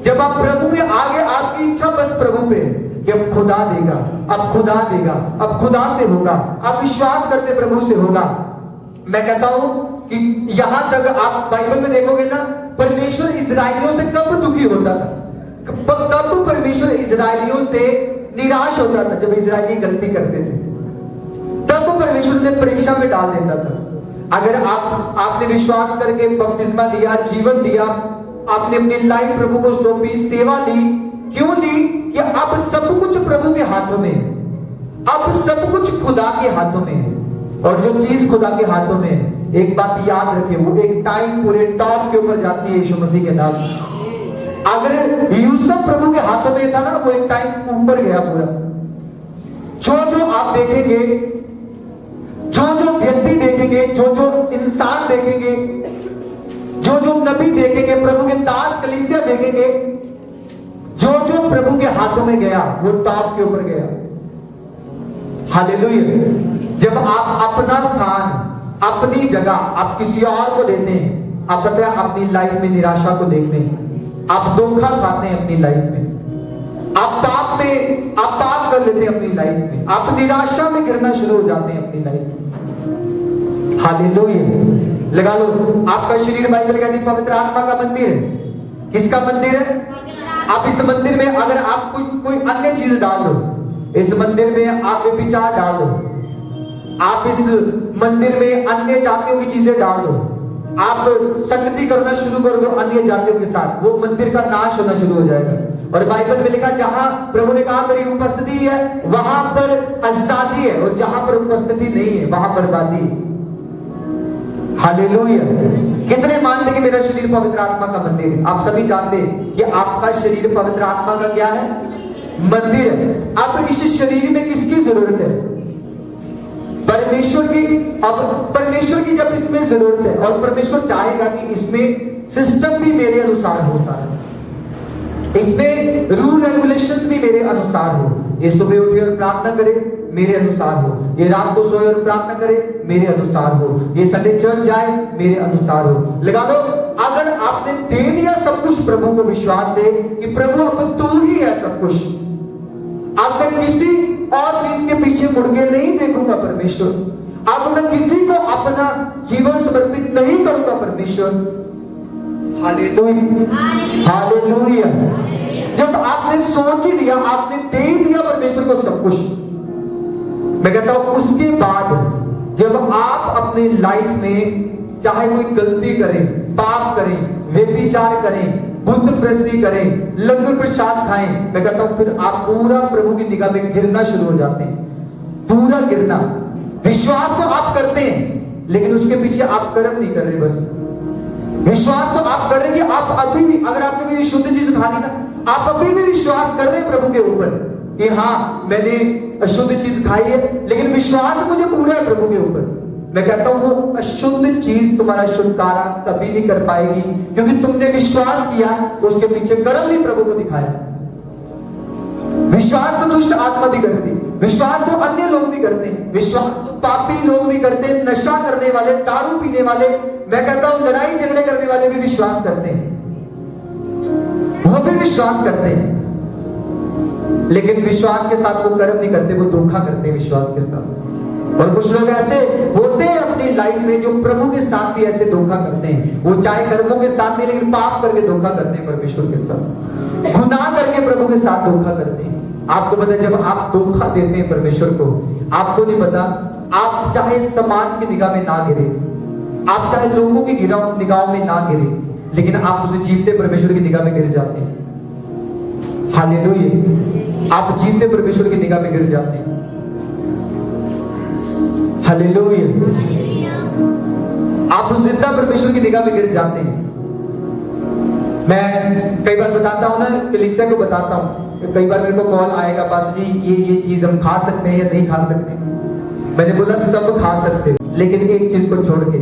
जब आप प्रभु में आगे, आपकी इच्छा बस प्रभु पे कि अब खुदा देगा, अब खुदा देगा, अब खुदा से होगा, आप विश्वास करते प्रभु से होगा। मैं कहता हूं कि यहां तक आप बाइबल में देखोगे ना, परमेश्वर इजराइलियों से कब दुखी होता था, कब परमेश्वर इजराइलियों से निराश होता था? जब इजरायली गलती करते थे तब परमेश्वर ने परीक्षा में डाल देता था। अगर आपने विश्वास करके बपतिस्मा लिया, जीवन दिया, आपने अपनी लाइफ प्रभु को सौंपी, सेवा ली, क्यों ली? कि अब सब कुछ प्रभु के हाथों में, अब सब कुछ खुदा के हाथों में। और जो चीज खुदा के हाथों में, एक बात याद रखिए, वो एक टाइम पूरे टॉप के ऊपर जाती है यीशु मसीह के नाम। अगर यूसुफ प्रभु के हाथों में था ना, वो एक टाइम ऊपर गया पूरा। जो आप देखेंगे, जो व्यक्ति देखेंगे, जो इंसान देखेंगे, जो नबी देखेंगे, प्रभु के दास कलीसिया देखेंगे, जो प्रभु के हाथों में गया वो टॉप के ऊपर गया। हालेलुया। जब आप अपना स्थान, अपनी जगह आप किसी और को देते हैं, आप पता है अपनी लाइफ में निराशा को देखते हैं, आप धोखा खाते हैं अपनी लाइफ में, आप पाप कर लेते हैं अपनी लाइफ में, आप निराशा में गिरना शुरू हो जाते हैं अपनी लाइफ में। हालेलुया। लगा लो, आपका शरीर बाइबल कहती है पवित्र आत्मा का मंदिर है। किसका मंदिर है? आप इस मंदिर में अगर आप कोई अन्य चीज डाल दो, इस मंदिर में आप विचार डाल दो, आप इस मंदिर में अन्य जातियों की चीजें डाल दो, आप संगति करना शुरू कर दो अन्य जातियों के साथ, वो मंदिर का नाश होना शुरू हो जाएगा। और बाइबल में लिखा, जहां प्रभु ने कहा मेरी उपस्थिति है वहां पर आजादी है, और जहां पर उपस्थिति नहीं है वहां बर्बादी। हालेलुया। कितने मानते कि मेरा शरीर पवित्र आत्मा का मंदिर है? आप सभी जानते हैं कि आपका शरीर पवित्र आत्मा का क्या है? मंदिर है। अब इस शरीर में किसकी जरूरत है? परमेश्वर की। अब परमेश्वर की जब इसमें जरूरत है, और परमेश्वर चाहेगा कि इसमें सिस्टम भी मेरे अनुसार होता है, इसमें रूल रेगुलेशंस भी मेरे अनुसार हो। ये सुबह उठे और प्रार्थना करे, मेरे अनुसार हो। ये रात को सोए और प्रार्थना करे, मेरे अनुसार हो। ये संडे चर्च जाए, मेरे अनुसार हो। लगा लो, अगर आपने दे दिया सब कुछ प्रभु को विश्वास से कि प्रभु अब तू ही है सब कुछ, अब मैं किसी और चीज के पीछे मुड़ के नहीं देखूंगा परमेश्वर, अब मैं किसी को अपना जीवन समर्पित नहीं करूंगा परमेश्वर। Hallelujah, hallelujah. जब आपने सोच ही लिया, आपने दे दिया परमेश्वर को सब कुछ, मैं कहता हूं उसके बाद जब आप अपनी लाइफ में चाहे कोई गलती करें, पाप करें, व्यभिचार करें, बुद्ध प्रस्ती करें, लंगर प्रसाद खाएं, मैं कहता हूं फिर आप पूरा प्रभु की निगाह में गिरना शुरू हो जाते हैं, पूरा गिरना। विश्वास तो आप करते हैं, लेकिन उसके पीछे आप कर्म नहीं कर रहे। बस विश्वास तो आप कर रहे हैं कि आप अभी भी, अगर आपने कोई शुद्ध चीज खा ली ना, आप अभी भी विश्वास कर रहे हैं प्रभु के ऊपर कि हाँ मैंने अशुद्ध चीज खाई है, लेकिन विश्वास मुझे पूरा है प्रभु के ऊपर। मैं कहता हूं वो अशुद्ध चीज तुम्हारा छुटकारा कभी नहीं कर पाएगी, क्योंकि तुमने विश्वास किया, उसके पीछे कर्म भी प्रभु को दिखाया। विश्वास तो दुष्ट आत्मा भी करती, विश्वास तो अन्य लोग भी करते हैं, विश्वास तो पापी लोग भी करते हैं, नशा करने वाले, दारू पीने वाले, मैं कहता हूं लड़ाई झगड़े करने वाले भी विश्वास करते हैं, वो भी विश्वास करते हैं, लेकिन विश्वास के साथ वो कर्म नहीं करते, वो धोखा करते हैं विश्वास के साथ। और कुछ लोग ऐसे होते हैं अपनी लाइफ में जो प्रभु के साथ भी ऐसे धोखा करते हैं, वो चाहे कर्मों के साथ नहीं, लेकिन पाप करके धोखा करते हैं परमेश्वर के साथ, गुनाह करके प्रभु के साथ धोखा करते हैं। आपको पता है जब आप धोखा देते हैं परमेश्वर को, आपको नहीं पता, आप चाहे समाज की निगाह में ना गिरे, आप चाहे लोगों की निगाहों में ना गिरे, लेकिन आप उसे जीवते परमेश्वर की निगाह में गिर जाते हैं। हालेलुया। आप जीवते परमेश्वर की निगाह में गिर जाते हैं। हालेलुया। आप उस जिंदा परमेश्वर की निगाह में गिर जाते हैं। मैं कई बार बताता हूं ना, कलीसिया को बताता हूं, कई बार मेरे को कॉल आएगा, पास जी ये चीज हम खा सकते हैं या नहीं खा सकते। मैंने बोला सब खा सकते हो, लेकिन एक चीज को छोड़ के,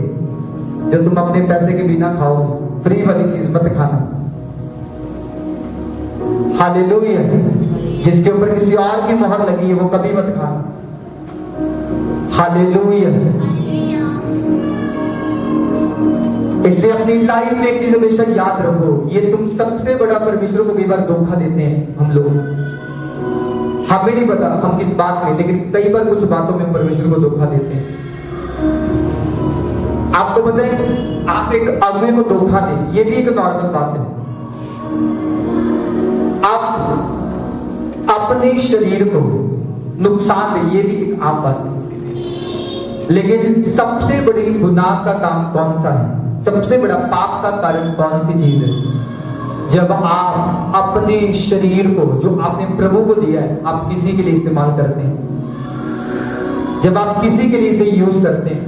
जो तुम अपने पैसे के बिना खाओगे, फ्री वाली चीज मत खाना। हालेलुया। जिसके ऊपर किसी और की मोहर लगी है वो कभी मत खाना। हालेलुया। इसलिए अपनी लाइफ में एक चीज हमेशा याद रखो, ये तुम सबसे बड़ा परमेश्वर को कई बार धोखा देते हैं हम लोग, हमें नहीं पता हम किस बात में, लेकिन कई बार कुछ बातों में परमेश्वर को धोखा देते हैं। आपको पता है, आप एक अगुवे को धोखा दें, ये भी एक नॉर्मल बात है। आप अपने शरीर को नुकसान दें, ये भी एक आम बात है। लेकिन सबसे बड़ी गुनाह का काम कौन सा है? सबसे बड़ा पाप का कारण कौन सी चीज है? जब आप अपने शरीर को, जो आपने प्रभु को दिया है, आप किसी के लिए इस्तेमाल करते हैं, जब आप किसी के लिए इसे यूज करते हैं,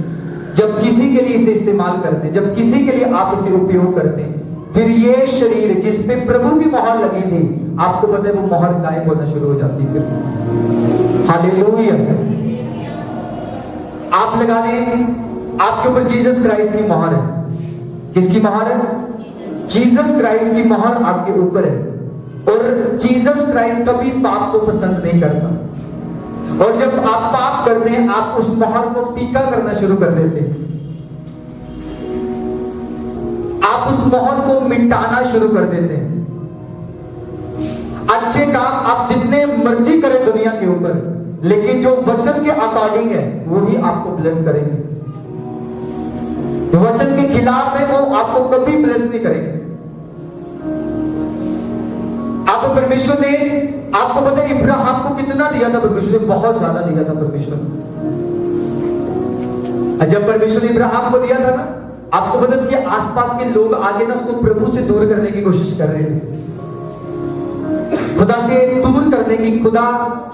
जब किसी के लिए इसे इस्तेमाल करते हैं, जब किसी के लिए आप इसे उपयोग करते हैं, फिर ये शरीर जिस पे प्रभु की मोहर लगी थी, आपको पता है वो मोहर गायब होना शुरू हो जाती है। हालेलुया। आप लगा लें, आपके ऊपर जीसस क्राइस्ट की मोहर है। किसकी मोहर है? जीसस क्राइस्ट की मोहर आपके ऊपर है। और जीसस क्राइस्ट कभी पाप को पसंद नहीं करता। और जब आप पाप करते हैं, आप उस मोहर को फीका करना शुरू कर देते हैं। आप उस मोहर को मिटाना शुरू कर देते हैं। अच्छे काम आप जितने मर्जी करें दुनिया के ऊपर, लेकिन जो वचन के अकॉर्डिंग है वो ही आपको ब्लेस करेंगे। जो वचन के खिलाफ है वो आपको कभी ब्लेस नहीं करेंगे। आपको परमेश्वर ने, आपको पता है इब्राहिम को कितना दिया था परमेश्वर ने? बहुत ज्यादा दिया था परमेश्वर ने। जब परमेश्वर ने इब्राहिम को दिया था ना, आपको पता है उसके आसपास के लोग आगे ना उसको प्रभु से दूर करने की कोशिश कर रहे थे, खुदा से दूर करने की, खुदा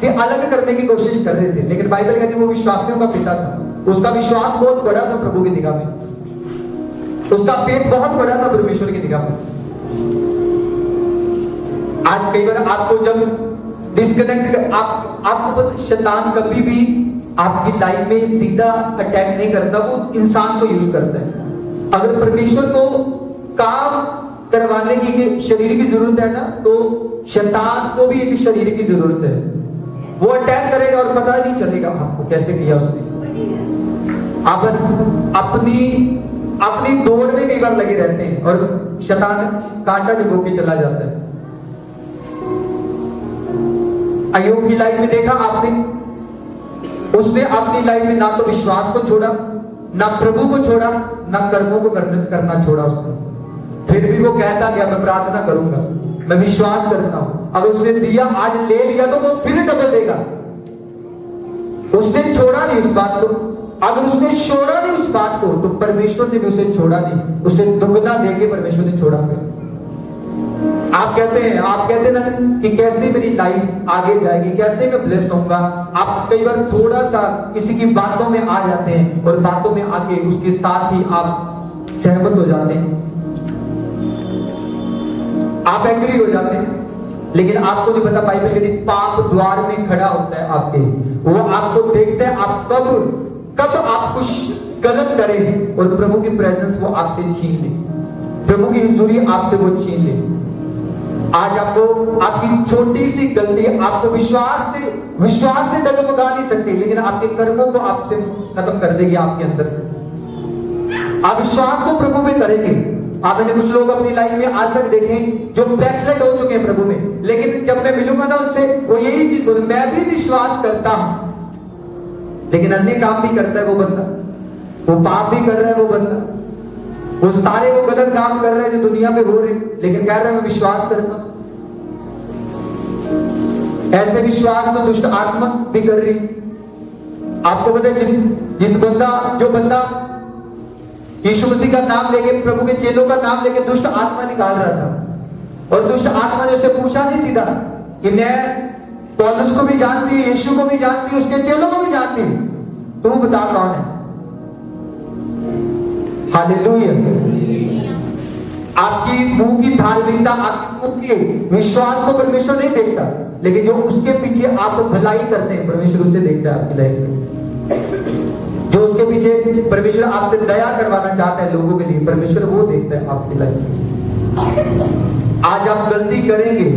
से अलग करने की कोशिश कर रहे थे। लेकिन बाइबल कहती है वो विश्वासियों का पिता था। उसका विश्वास बहुत बड़ा था प्रभु की निगाह में, उसका फेथ बहुत बड़ा था परमेश्वर की निगाह में। आज कई बार आपको जब डिस्कनेक्ट, आपको पता शैतान कभी भी आपकी लाइफ में सीधा अटैक नहीं करता, वो इंसान को यूज करता है। अगर परमेश्वर को काम करवाने की शरीर की जरूरत है ना, तो शैतान को भी एक शरीर की जरूरत है। वो अटैक करेगा और पता नहीं चलेगा आपको कैसे किया उसने। आप बस अपनी दौड़ में कई बार लगे रहते हैं और शैतान कांटा चुभो के चला जाता है। अय्यूब की लाइफ में देखा आपने, उसने अपनी लाइफ में ना तो विश्वास को छोड़ा, ना प्रभु को छोड़ा, ना कर्मों को करना छोड़ा उसने। फिर भी वो कहता गया मैं प्रार्थना करूंगा, मैं विश्वास करता हूं, अगर उसने दिया, आज ले लिया तो वो फिर डबल देगा। उसने छोड़ा नहीं उस बात को। अगर उसने छोड़ा नहीं उस बात को, तो परमेश्वर ने भी उसे छोड़ा नहीं, उसे दुगना देके परमेश्वर ने छोड़ा। आप कहते हैं ना कि कैसे मेरी लाइफ आगे जाएगी, कैसे मैं ब्लेस होऊंगा। आप कई बार थोड़ा सा किसी की बातों में आ जाते हैं और बातों में आके उसके साथ ही आप सहमत हो जाते हैं, आप एग्री हो जाते हैं। लेकिन आपको नहीं पता, बाइबल कहती पाप द्वार में खड़ा होता है आपके, वो आपको देखता है आप कब आप कुछ गलत करें और प्रभु की प्रेजेंस वो आपसे छीन ले, प्रभु की हुजूरी आपसे वो छीन ले। आज आपको आपकी छोटी सी गलती आपको विश्वास से डगमगा नहीं सकती, लेकिन आपके कर्मों को आपसे खत्म कर देगी आपके अंदर से। आप विश्वास को प्रभु में करेंगे। आपने कुछ लोग अपनी लाइफ में आज तक देखे जो बैकस्लाइड हो चुके हैं प्रभु में, लेकिन जब मैं मिलूंगा ना उनसे, वो यही चीज बोले, मैं भी विश्वास करता हूं, लेकिन अन्य काम भी करता है वो बंदा, वो पाप भी कर रहा है वो बंदा, वो सारे वो गलत काम कर रहे हैं जो दुनिया में हो रहे, लेकिन कह रहा है मैं विश्वास करता हूं। ऐसे विश्वास तो दुष्ट आत्मा भी कर रही। आपको पता है जो बंदा यीशु मसीह का नाम लेके, प्रभु के चेलों का नाम लेके दुष्ट आत्मा निकाल रहा था, और दुष्ट आत्मा ने उससे पूछा नहीं सीधा कि मैं पौलुस को भी जानती हूं, यीशु को भी जानती हूं, उसके चेलों को भी जानती हूं, तू बता कौन है। हालेलुया। आपकी मुंह की धार्मिकता, आपके मुंह के विश्वास को परमेश्वर नहीं देखता, लेकिन जो उसके पीछे आप भलाई करते हैं परमेश्वर उससे देखता है आपकी लाइफ में। जो उसके पीछे परमेश्वर आपसे दया करवाना चाहता है लोगों के लिए, परमेश्वर वो देखता है आपकी लाइफ में। आज आप गलती करेंगे,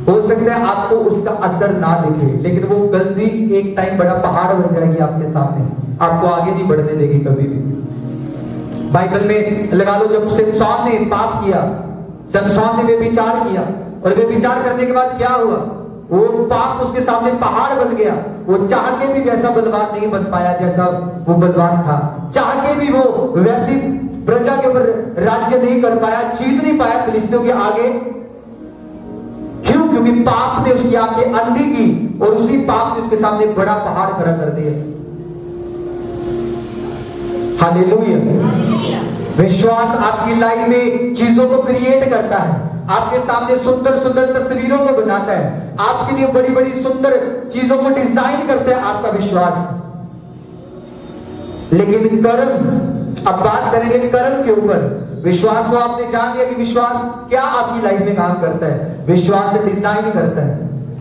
हो सकता है आपको उसका असर ना दिखे, लेकिन वो गलती एक टाइम बड़ा पहाड़ बन जाएगी आपके सामने, आपको आगे नहीं बढ़ने देगी कभी भी। बाइबल में लगा लो, जब सिमसोन ने पाप किया, सिमसोन ने व्यभिचार किया, और व्यभिचार करने के बाद क्या हुआ, वो पाप उसके सामने पहाड़ बन गया। वो चाह के भी वैसा बलवान नहीं बन पाया जैसा वो बलवान था, चाह के भी वो वैसी प्रजा के ऊपर राज्य नहीं कर पाया, जीत नहीं पाया फिलिस्तियों के आगे। क्यों? क्योंकि पाप ने उसकी आंखें अंधी की, और उसी पाप ने उसके सामने बड़ा पहाड़ खड़ा कर दिया। हालेलुया। विश्वास आपकी लाइफ में चीजों को क्रिएट करता है, आपके सामने सुंदर सुंदर तस्वीरों को बनाता है, आपके लिए बड़ी बड़ी सुंदर चीजों को डिजाइन करता है आपका विश्वास। लेकिन कर्म, अब बात करेंगे कर्म के ऊपर। विश्वास तो आपने जान लिया कि विश्वास क्या आपकी लाइफ में काम करता है। विश्वास डिजाइन करता है,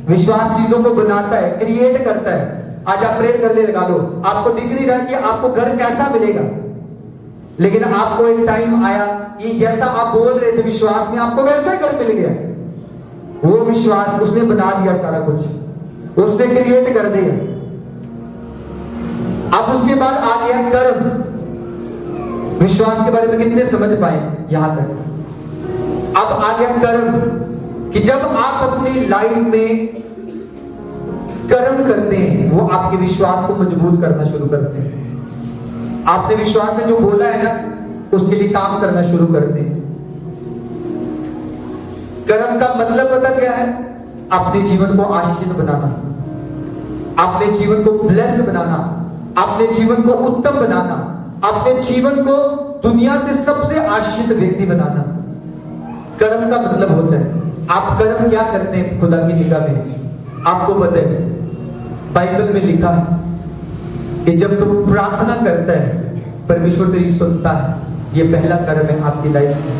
विश्वास चीजों को बनाता है, क्रिएट करता है। आज आप प्रेयर करने लगा लो, आपको दिख नहीं रहा कि आपको घर कैसा मिलेगा, लेकिन आपको एक टाइम आया कि जैसा आप बोल रहे थे विश्वास में, आपको वैसा ही घर मिल गया। वो विश्वास उसने बना दिया, सारा कुछ उसने क्रिएट कर दिया। अब उसके बाद आ गया कर्म। विश्वास के बारे में कितने समझ पाए यहां तक? अब आ गया कर्म कि जब आप अपनी लाइफ में कर्म करते हैं, वो आपके विश्वास को मजबूत करना शुरू करते हैं। आपने विश्वास से जो बोला है ना, उसके लिए काम करना शुरू करते हैं। कर्म का मतलब पता क्या है? अपने जीवन को आशीषित बनाना, अपने जीवन को ब्लेस्ड बनाना, अपने जीवन को उत्तम बनाना, अपने जीवन को दुनिया से सबसे आशीषित व्यक्ति बनाना। कर्म का मतलब होता है आप कर्म क्या करते हैं खुदा की निगाह में। आपको पता है बाइबल में लिखा है कि जब तू प्रार्थना करता है परमेश्वर तेरी सुनता है। ये पहला कर्म है आपकी लाइफ में।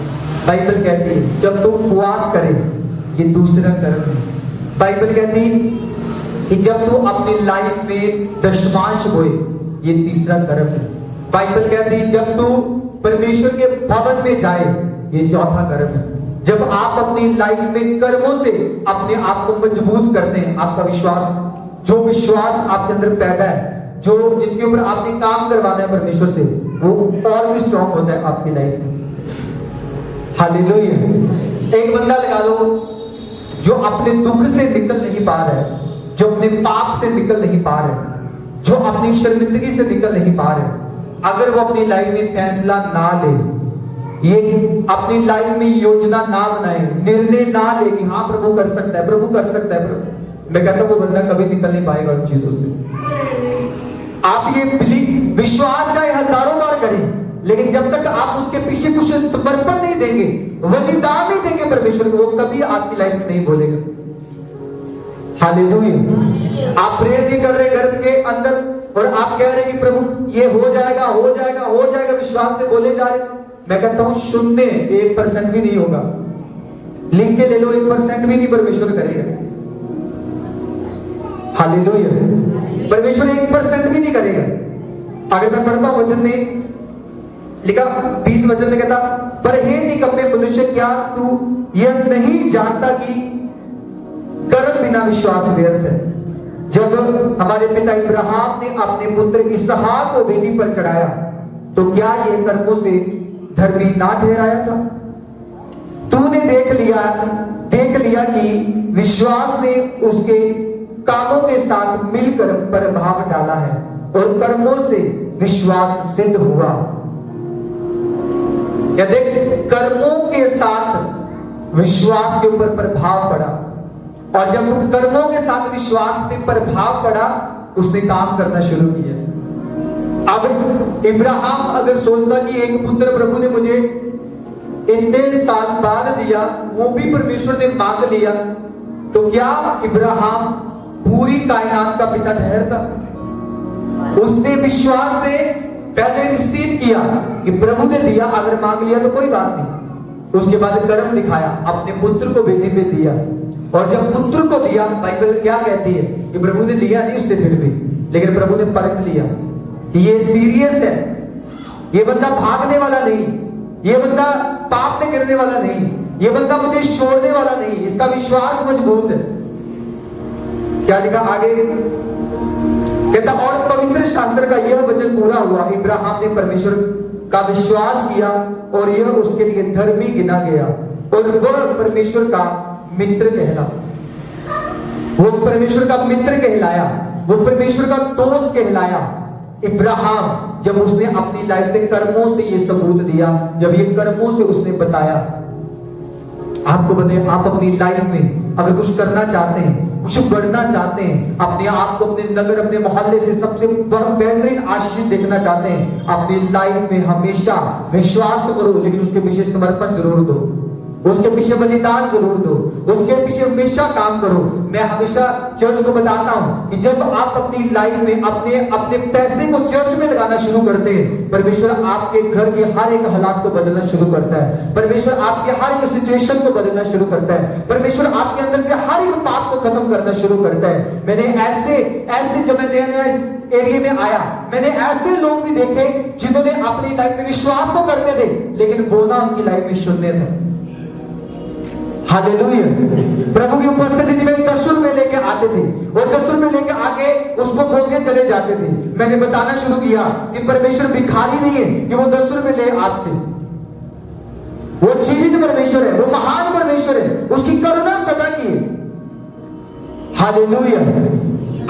बाइबल कहती है जब तू उपवास करे, ये दूसरा कर्म है। बाइबल कहती है कि जब तू अपनी लाइफ में दशमांश बोए, ये तीसरा कर्म है। बाइबल कहती है जब तू परमेश्वर के भवन में जाए, ये चौथा कर्म है। जब आप अपनी लाइफ में कर्मों से अपने आप को मजबूत करते हैं, आपका विश्वास, जो विश्वास आपके अंदर पैदा है, जो जिसके ऊपर आपने काम करवाना है परमेश्वर से, वो और भी स्ट्रॉन्ग होता है आपकी लाइफ में। हालेलुया। एक बंदा लगा लो जो अपने दुख से निकल नहीं पा रहा है, जो अपने पाप से निकल नहीं पा रहा है, जो अपनी शर्मिंदगी से निकल नहीं पा रहे, अगर वो अपनी लाइफ में फैसला ना ले, ये अपनी लाइफ में योजना ना बनाए, निर्णय ना ले कि हाँ प्रभु कर सकता है, प्रभु कर सकता है प्रभु, मैं कहता हूं वो बंदा कभी निकल नहीं पाएगा उन चीजों से। आप ये विश्वास चाहे हजारों बार करें, लेकिन जब तक आप उसके पीछे कुछ समर्पण नहीं देंगे, बलिदान नहीं देंगे परमेश्वर को, वो कभी आपकी लाइफ में नहीं बोलेगा। हालेलुया। आप प्रेयर नहीं कर रहे घर के अंदर और आप कह रहे कि प्रभु ये हो जाएगा, हो जाएगा, हो जाएगा, विश्वास से बोले जा रहे, मैं कहता हूं शून्य 1% भी नहीं होगा। लिख के ले लो, 1% भी नहीं परमेश्वर करेगा। हालेलुया। परमेश्वर 1% भी नहीं करेगा। अगर मैं पढ़ता हूं वचन में लिखा 20 वचन में कहता, पर हे निकम्मे मनुष्य, क्या तू यह नहीं जानता कि कर्म बिना विश्वास व्यर्थ है। जब हमारे पिता इब्राहिम ने अपने पुत्र इसहाक को वेदी पर चढ़ाया, तो क्या ये कर्मों से धर्मी ना ठहराया था? तूने देख लिया कि विश्वास ने उसके कामों के साथ मिलकर प्रभाव डाला है और कर्मों से विश्वास सिद्ध हुआ। या देख, कर्मों के साथ विश्वास के ऊपर प्रभाव पड़ा, और जब कर्मों के साथ विश्वास पे प्रभाव पड़ा, उसने काम करना शुरू किया। अब इब्राहिम अगर सोचता कि एक पुत्र प्रभु ने मुझे इतने साल बाद दिया, वो भी परमेश्वर ने मांग लिया, तो क्या इब्राहिम पूरी कायनात का पिता ठहरता? उसने विश्वास से पहले रिसीव किया कि प्रभु ने दिया, अगर मांग लिया तो कोई बात नहीं। उसके बाद कर्म दिखाया, अपने पुत्र को वेदी पे दिया, और जब पुत्र को दिया, बाइबल क्या कहती है कि प्रभु ने लिया नहीं उससे फिर भी, लेकिन प्रभु ने परख लिया कि ये सीरियस है, ये बंदा भागने वाला नहीं, ये बंदा पाप में गिरने वाला नहीं, ये बंदा मुझे छोड़ने वाला नहीं, इसका विश्वास मजबूत है। क्या लिखा आगे? कहता, और पवित्र शास्त्र का यह वचन पूरा हुआ, इब्राहिम ने परमेश्वर का विश्वास किया और यह उसके लिए धर्मी गिना गया, और वह परमेश्वर का मित्र कहला। वो परमेश्वर का मित्र कहलाया, वो परमेश्वर का दोस्त कहलाया। इब्राहिम जब उसने अपनी लाइफ से कर्मों से ये सबूत दिया, जब ये कर्मों से उसने बताया। आपको बताइए, आप अपनी लाइफ में अगर कुछ करना चाहते हैं, कुछ बढ़ना चाहते हैं, अपने आप को, अपने नगर, अपने मोहल्ले से सबसे बेहतरीन आशीष देखना चाहते हैं, अपनी लाइफ में हमेशा विश्वास तो करो, लेकिन उसके पीछे समर्पण जरूर दो, उसके पीछे बलिदान जरूर दो, उसके पीछे हमेशा काम करो। मैं हमेशा चर्च को बताता हूं कि जब आप अपनी लाइफ में अपने अपने पैसे को चर्च में लगाना शुरू करते हैं, परमेश्वर आपके घर के हर एक हालात को बदलना शुरू करता है, परमेश्वर आपके हर एक सिचुएशन को बदलना शुरू करता है, परमेश्वर आपके अंदर से हर एक पाप को खत्म करना शुरू करता है। मैंने ऐसे जब मैं नया एरिया में आया, मैंने ऐसे लोग भी देखे जिन्होंने अपनी लाइफ में विश्वास तो करते थे, लेकिन बोलना उनकी लाइफ में शून्य था। हालेलुया। प्रभु की उपस्थिति में 10 रुपए लेके आते थे और 10 रुपए लेके आके उसको बोल के चले जाते थे। मैंने बताना शुरू किया कि परमेश्वर भिखारी नहीं है कि वो 10 रुपए ले आपसे, वो जीवित परमेश्वर है, वो महान परमेश्वर है, उसकी करुणा सदा की है। हालेलुया।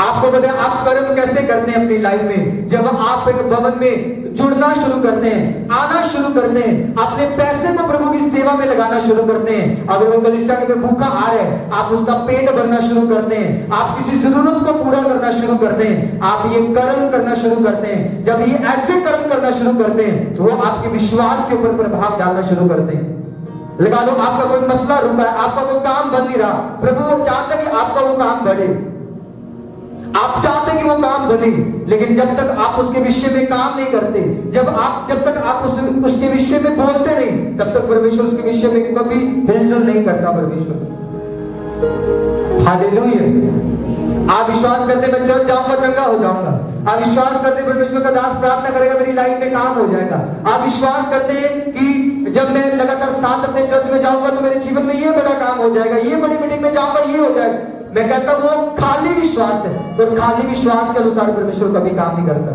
आपको पता है आप कर्म कैसे करते हैं अपनी लाइफ में? जब आप एक भवन में जुड़ना शुरू करते हैं, आना शुरू करते हैं, अपने पैसे को प्रभु की सेवा में लगाना शुरू करते हैं। अगर वो कलीसिया में भूखा आ रहा है, आप उसका पेट भरना शुरू करते हैं, आप किसी जरूरत को पूरा करना शुरू करते हैं, आप ये कर्म करना शुरू करते हैं। जब ये ऐसे कर्म करना शुरू करते हैं तो वो आपके विश्वास के ऊपर प्रभाव डालना शुरू करते हैं। लगा लो आपका कोई मसला रुका है, आपका कोई काम बन नहीं रहा, प्रभु चाहता है कि आपका वो काम बढ़े, आप चाहते हैं कि वो काम बने, लेकिन जब तक आप उसके विषय में काम नहीं करते, जब तक आप उसके विषय में बोलते नहीं, तब तक परमेश्वर उसके विषय में कभी हिलजुल नहीं करता। परमेश्वर हालेलुया। आप विश्वास करते मैं चर्च जाऊंगा चंगा हो जाऊंगा, आप विश्वास करते परमेश्वर का दास प्रार्थना करेगा मेरी लाइफ में काम हो जाएगा, आप विश्वास करते हैं कि जब मैं लगातार 7 अपने चर्च में जाऊंगा तो मेरे जीवन में ये बड़ा काम हो जाएगा, ये बड़ी मीटिंग में जाऊंगा ये हो जाएगा। मैं कहता हूं वो खाली विश्वास है, तो खाली विश्वास के अनुसार परमेश्वर कभी काम नहीं करता।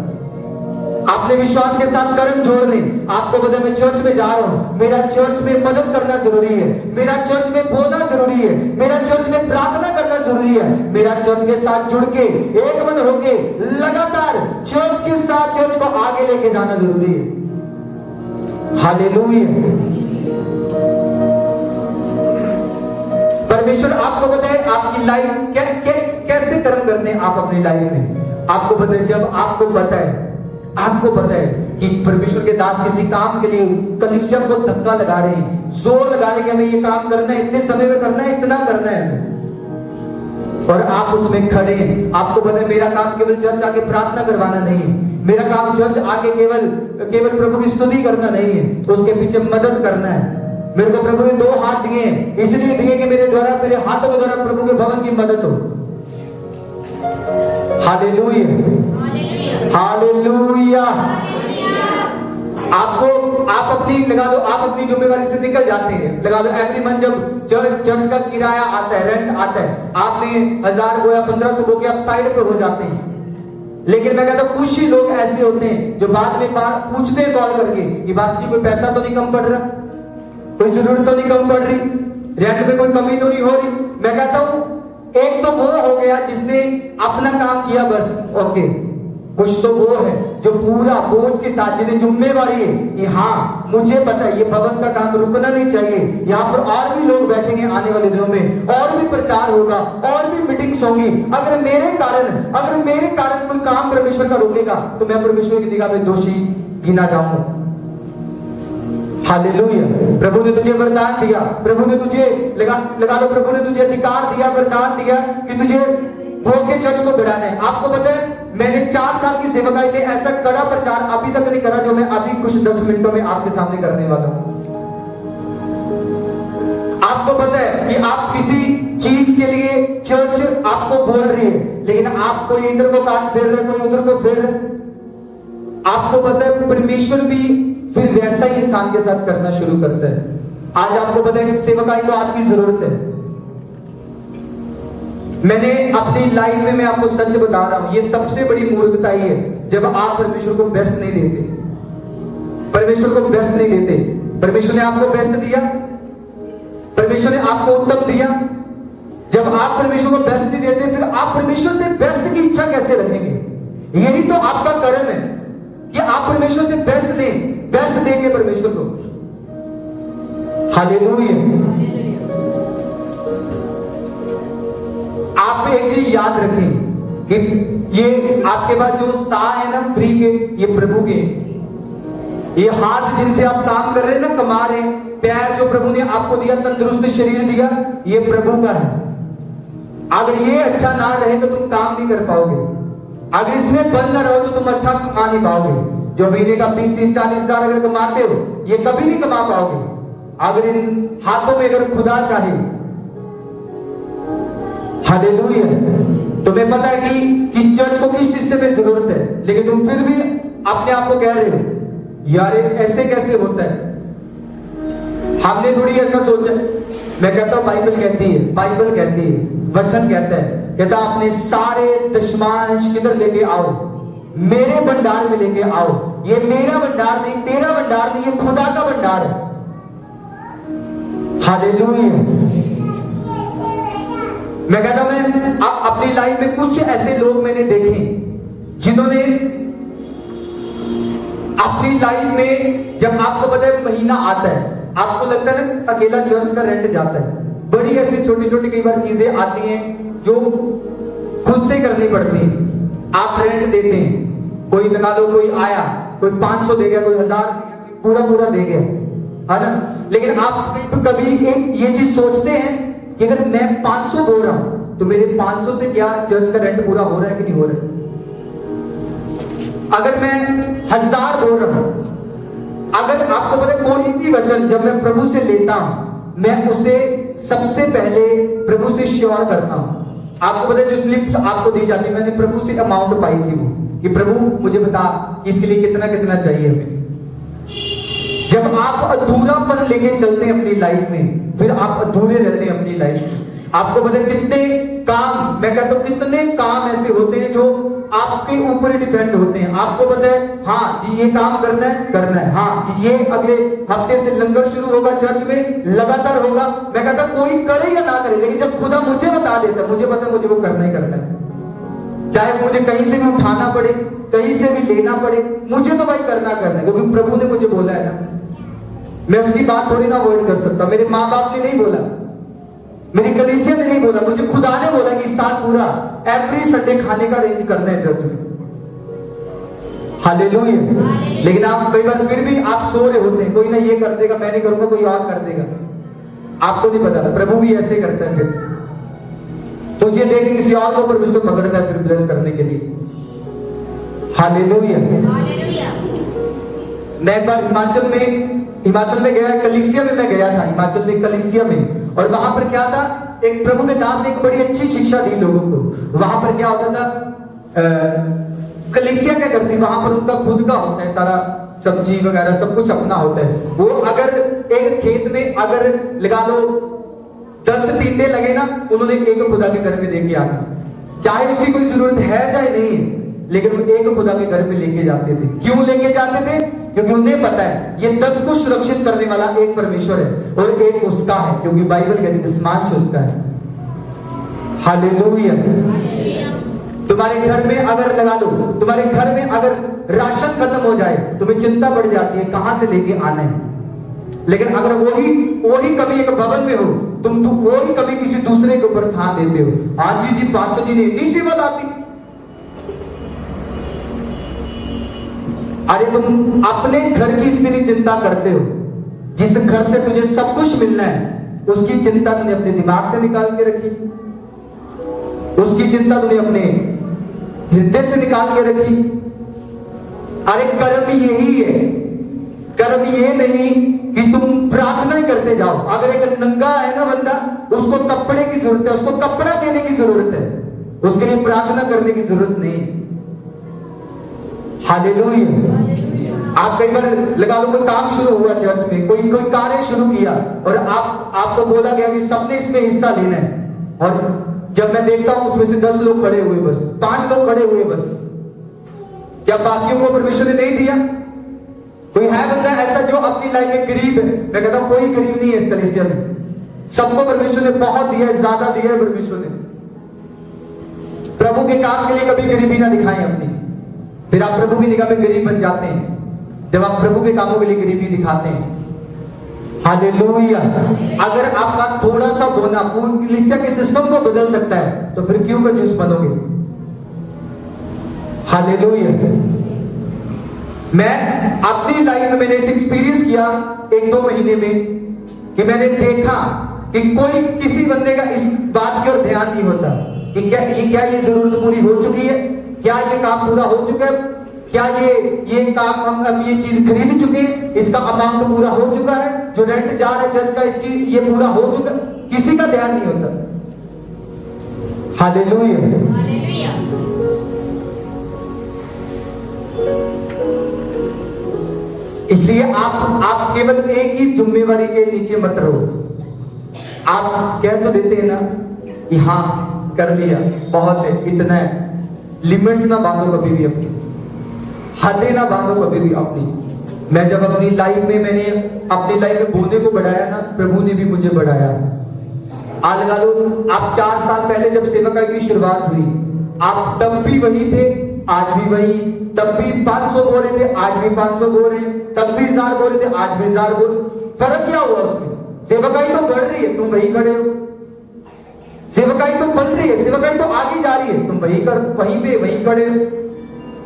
आपने विश्वास के साथ कर्म जोड़ लें। आपको पता है मैं चर्च में जा रहा हूं, मेरा चर्च में मदद करना जरूरी है, मेरा चर्च में बोलना जरूरी है, मेरा चर्च में प्रार्थना करना जरूरी है, मेरा चर्च के साथ जुड़ के एक मन होके लगातार चर्च के साथ चर्च को आगे लेके जाना जरूरी है। हालेलुया। परमेश्वर आपको बताए आपकी लाइफ कैसे कर्म करते हैं आप अपनी लाइफ में। आपको पता है जब आपको पता है कि परमेश्वर के दास किसी काम के लिए कलीसिया को धक्का लगा रहे हैं, जोर लगा रहे हैं हमें ये काम करना है, इतने समय में करना है, इतना करना है, और आप उसमें खड़े हैं। आपको पता है मेरा काम केवल चर्च आके प्रार्थना करवाना नहीं है, मेरा काम चर्च आके केवल प्रभु की स्तुति करना नहीं है, उसके पीछे मदद करना है। मेरे को प्रभु ने 2 हाथ दिए, इसलिए दिए कि मेरे हाथों के द्वारा प्रभु के भवन की मदद हो। Hallelujah hallelujah. आप अपनी लगा लो, आप अपनी जिम्मेवारी से निकल जाते हैं। लगा लो एवरी मंथ जब चर्च का किराया आता है, रेंट आता है, आपने 1000 को या 1500 को आप साइड पे हो जाते हैं। लेकिन मैं कहता हूं कुछ ही लोग ऐसे होते हैं जो बाद में पूछते हैं कॉल करके कि बात कोई पैसा तो नहीं कम पड़ रहा, कोई जरूरत तो नहीं कम पड़ रही, रेंट में कोई कमी तो नहीं हो रही। मैं कहता हूं एक तो वो हो गया जिसने अपना काम किया बस, ओके, कुछ तो वो है जो पूरा बोझ के साथ, जिन्हें जिम्मेवारी है कि हाँ मुझे पता है ये भवन का काम रुकना नहीं चाहिए, यहाँ पर और भी लोग बैठेंगे आने वाले दिनों में, और भी प्रचार होगा, और भी मीटिंग्स होंगी। अगर मेरे कारण कोई काम परमेश्वर का रुकेगा तो मैं परमेश्वर की निगाह में दोषी गिना जाऊंगा। हालेलुया। प्रभु ने तुझे वरदान दिया, प्रभु ने तुझे लगा लो, प्रभु ने तुझे अधिकार दिया, वरदान दिया कि तुझे बोल के चर्च को बढ़ाना है। आपको पता है मैंने 4 साल की सेवकाई में ऐसा कड़ा प्रचार अभी तक नहीं करा जो मैं अभी कुछ 10 मिनटों में आपके सामने करने वाला हूं। आपको पता है कि आप किसी चीज के लिए चर्च आपको बोल रही है, लेकिन आप कोई इधर को कान फेर रहे, कोई उधर को फेर रहे। आपको पता है परमेश्वर भी फिर वैसा ही इंसान के साथ करना शुरू करता है। आज आपको पता है सेवकाई तो आपकी जरूरत है। मैंने अपनी लाइफ में मैं आपको सच बता रहा हूं, ये सबसे बड़ी मूर्खता ही है जब आप परमेश्वर को बेस्ट नहीं देते। परमेश्वर को बेस्ट नहीं देते। परमेश्वर ने आपको बेस्ट दिया, परमेश्वर ने आपको उत्तम दिया। जब आप परमेश्वर को बेस्ट नहीं देते फिर आप परमेश्वर से बेस्ट की इच्छा कैसे रखेंगे? यही तो आपका कर्म है कि आप परमेश्वर से बेस्ट दें, बेस्ट देंगे परमेश्वर को। हालेलुया। आप कि ये आपके पास जो साह है ना फ्री के, ये प्रभु के। ये हाथ जिनसे आप काम कर रहे हैं ना, कमा रहे हैं, पैर जो प्रभु ने आपको दिया, तंदुरुस्त शरीर दिया, ये प्रभु का है। अगर ये अच्छा ना रहे तो तुम काम नहीं कर पाओगे। अगर इसमें बल ना रहो तो तुम अच्छा कमा नहीं पाओगे। जो महीने का 20-30-40 हज़ार अगर कमाते हो, ये कभी नहीं कमा पाओगे अगर इन हाथों में अगर खुदा चाहे। हालेलुया। तुम्हें पता है कि किस चर्च को किस हिस्से में जरूरत है, लेकिन तुम फिर भी अपने आप को कह रहे हो यार ऐसे कैसे होता है। हमने थोड़ी ऐसा सोचा। मैं कहता हूं बाइबल कहती है, बाइबल कहती है, वचन कहता है, कहता अपने सारे दशमांश किधर लेके आओ, मेरे भंडार में लेके आओ। ये मेरा भंडार नहीं, तेरा भंडार नहीं, ये खुदा का भंडार है। हालेलुया। मैं कहता हूं मैं अपनी लाइफ में कुछ ऐसे लोग मैंने देखे जिन्होंने अपनी लाइफ में, जब आपको पता है महीना आता है, आपको लगता है ना अकेला चर्च का रेंट जाता है, बड़ी ऐसी छोटी छोटी कई बार चीजें आती हैं जो खुद से करनी पड़ती हैं। आप रेंट देते हैं, कोई लगा लो, कोई आया, कोई 500 दे गया, कोई 1000 पूरा पूरा दे गया, है ना। लेकिन आप कभी एक ये चीज सोचते हैं कि अगर मैं 500 बोल रहा हूं तो मेरे 500 से क्या चर्च का रेंट पूरा हो रहा है कि नहीं हो रहा है। अगर मैं 1000 बोल रहा हूं, अगर आपको पता है कोई भी वचन जब मैं प्रभु से लेता हूं, मैं उसे सबसे पहले प्रभु से श्योर करता हूं। आपको पता है जो स्लिप्स आपको दी जाती है, मैंने प्रभु से अमाउंट पाई थी वो, कि प्रभु मुझे बता इसके लिए कितना कितना चाहिए हमें। जब आप अधूरापन लेके चलते हैं अपनी लाइफ में, फिर आप अधूरे रहते हैं अपनी लाइफ में। आपको पता है कितने काम, मैं कहता हूं कितने काम ऐसे होते हैं जो आपके ऊपर डिपेंड होते हैं। आपको पता है हाँ जी ये काम करना है, हाँ जी ये अगले हफ्ते से लंगर शुरू होगा चर्च में, लगातार होगा। मैं कहता कोई करे या ना करे, लेकिन जब खुदा मुझे बता देता, मुझे पता है मुझे वो करना ही करना है। चाहे मुझे कहीं से भी उठाना पड़े, कहीं से भी लेना पड़े, मुझे तो भाई करना है, क्योंकि प्रभु ने मुझे बोला है ना। मैं उसकी बात थोड़ी ना अवॉइड कर सकता। मेरे माँ बाप ने नहीं बोला, मेरी कलीसिया ने नहीं बोला, मुझे खुदा ने बोला कि इस साल पूरा एवरी संडे खाने का अरेंज करना है चर्च में। हालेलुया। लेकिन आप कई बार फिर भी आप सो रहे होते हैं, कोई ना ये कर देगा, मैं नहीं करूंगा, कोई और कर देगा। आपको नहीं पता, प्रभु भी ऐसे करता है। फिर तुझे देख किसी और को परमेश्वर पकड़ता है फिर ब्लेस करने के लिए। हालेलुया। मैं एक बार हिमाचल में गया, कलीसिया में मैं गया था, हिमाचल में कलीसिया में। और वहां पर क्या था, एक प्रभु के दास ने एक बड़ी अच्छी शिक्षा दी लोगों को। वहां पर क्या होता था, कलीसिया क्या करती, वहां पर उनका खुद का होता है सारा, सब्जी वगैरह सब कुछ अपना होता है। वो अगर एक खेत में अगर लगा लो 10 टिंडे लगे ना, उन्होंने एक खुदा के घर में देके आना, चाहे उसकी कोई जरूरत है चाहे नहीं है, लेकिन वो एक खुदा के घर में लेके जाते थे। क्यों लेके जाते थे? क्योंकि उन्हें पता है ये 10 को सुरक्षित करने वाला एक परमेश्वर है और एक उसका है, क्योंकि बाइबल कहती है दशमांश उसका है। हालेलुया। तुम्हारे घर में अगर लगा लो, तुम्हारे घर में अगर राशन खत्म हो जाए, तुम्हें चिंता बढ़ जाती है कहां से लेके आना है। लेकिन अगर वही कभी एक भवन में हो, तुम वही कभी किसी दूसरे के ऊपर ध्यान देते हो। आज जी पास्टर जी ने इतनी सेवा आती। अरे तुम अपने घर की इतनी चिंता करते हो, जिस घर से तुझे सब कुछ मिलना है, उसकी चिंता तूने अपने दिमाग से निकाल के रखी, उसकी चिंता तूने अपने हृदय से निकाल के रखी। अरे कर्म यही है, कर्म ये नहीं कि तुम प्रार्थना करते जाओ। अगर एक नंगा है ना बंदा, उसको कपड़े की जरूरत है, उसको कपड़ा देने की जरूरत है, उसके लिए प्रार्थना करने की जरूरत नहीं। हालेलुया। आप कई बार लगा लो कोई काम शुरू हुआ चर्च में, कोई कार्य शुरू किया और आपको बोला गया कि सबने इसमें हिस्सा लेना है, और जब मैं देखता हूं उसमें से 10 लोग खड़े हुए, बस 5 लोग खड़े हुए बस। क्या बाकियों को परमेश्वर ने नहीं दिया? कोई है बंदा ऐसा जो अपनी लाइफ में गरीब है? मैं कहता हूं कोई गरीब नहीं है इस कलीसिया में, सबको परमेश्वर ने बहुत दिया है, ज्यादा दिया है परमेश्वर ने। प्रभु के काम के लिए कभी गरीबी ना दिखाएं अपनी, फिर आप प्रभु की निगाह में गरीब बन जाते हैं जब आप प्रभु के कामों के लिए गरीबी दिखाते हैं। हालेलुया। अगर आपका थोड़ा सा होना पूरी कलीसिया के सिस्टम को बदल सकता है, तो फिर क्यों कंजूस बनोगे? हालेलुया। मैं अपनी लाइफ में मैंने इस एक्सपीरियंस किया 1-2 महीने में कि मैंने देखा कि कोई किसी बंदे का इस बात की ओर ध्यान नहीं होता कि क्या ये जरूरत पूरी हो चुकी है, क्या ये काम पूरा हो चुका है, क्या ये काम हम अब ये चीज खरीद चुके हैं, इसका अमाउंट पूरा हो चुका है, जो रेंट जा रहा है चर्च का इसकी ये पूरा हो चुका, किसी का ध्यान नहीं होता। हालेलुया। इसलिए आप केवल एक ही जिम्मेवारी के नीचे मत रहो। आप कह तो देते हैं ना कि हाँ कर लिया, बहुत है, इतना है। लिमिट्स ना बांधो कभी भी अपनी, हदें ना बांधो कभी भी अपनी। मैं जब अपनी लाइफ में मैंने अपनी लाइफ में बोने को बढ़ाया ना, प्रभु ने भी मुझे बढ़ाया। आज लगा लो आप 4 साल पहले जब सेवकाई की शुरुआत हुई, आप तब भी वही थे, आज भी वही। तब भी 500 बोरे थे, आज भी 500 बोरे, तब भी 1000 बोरे थे, आज भी 1000 बोरे। फर्क क्या हुआ उसमें? सेवकाई तो बढ़ रही है, तुम वही खड़े हो। सेवकाई तो फल रही है, सेवकाई तो आगे जा रही है, तुम वहीं खड़े हो।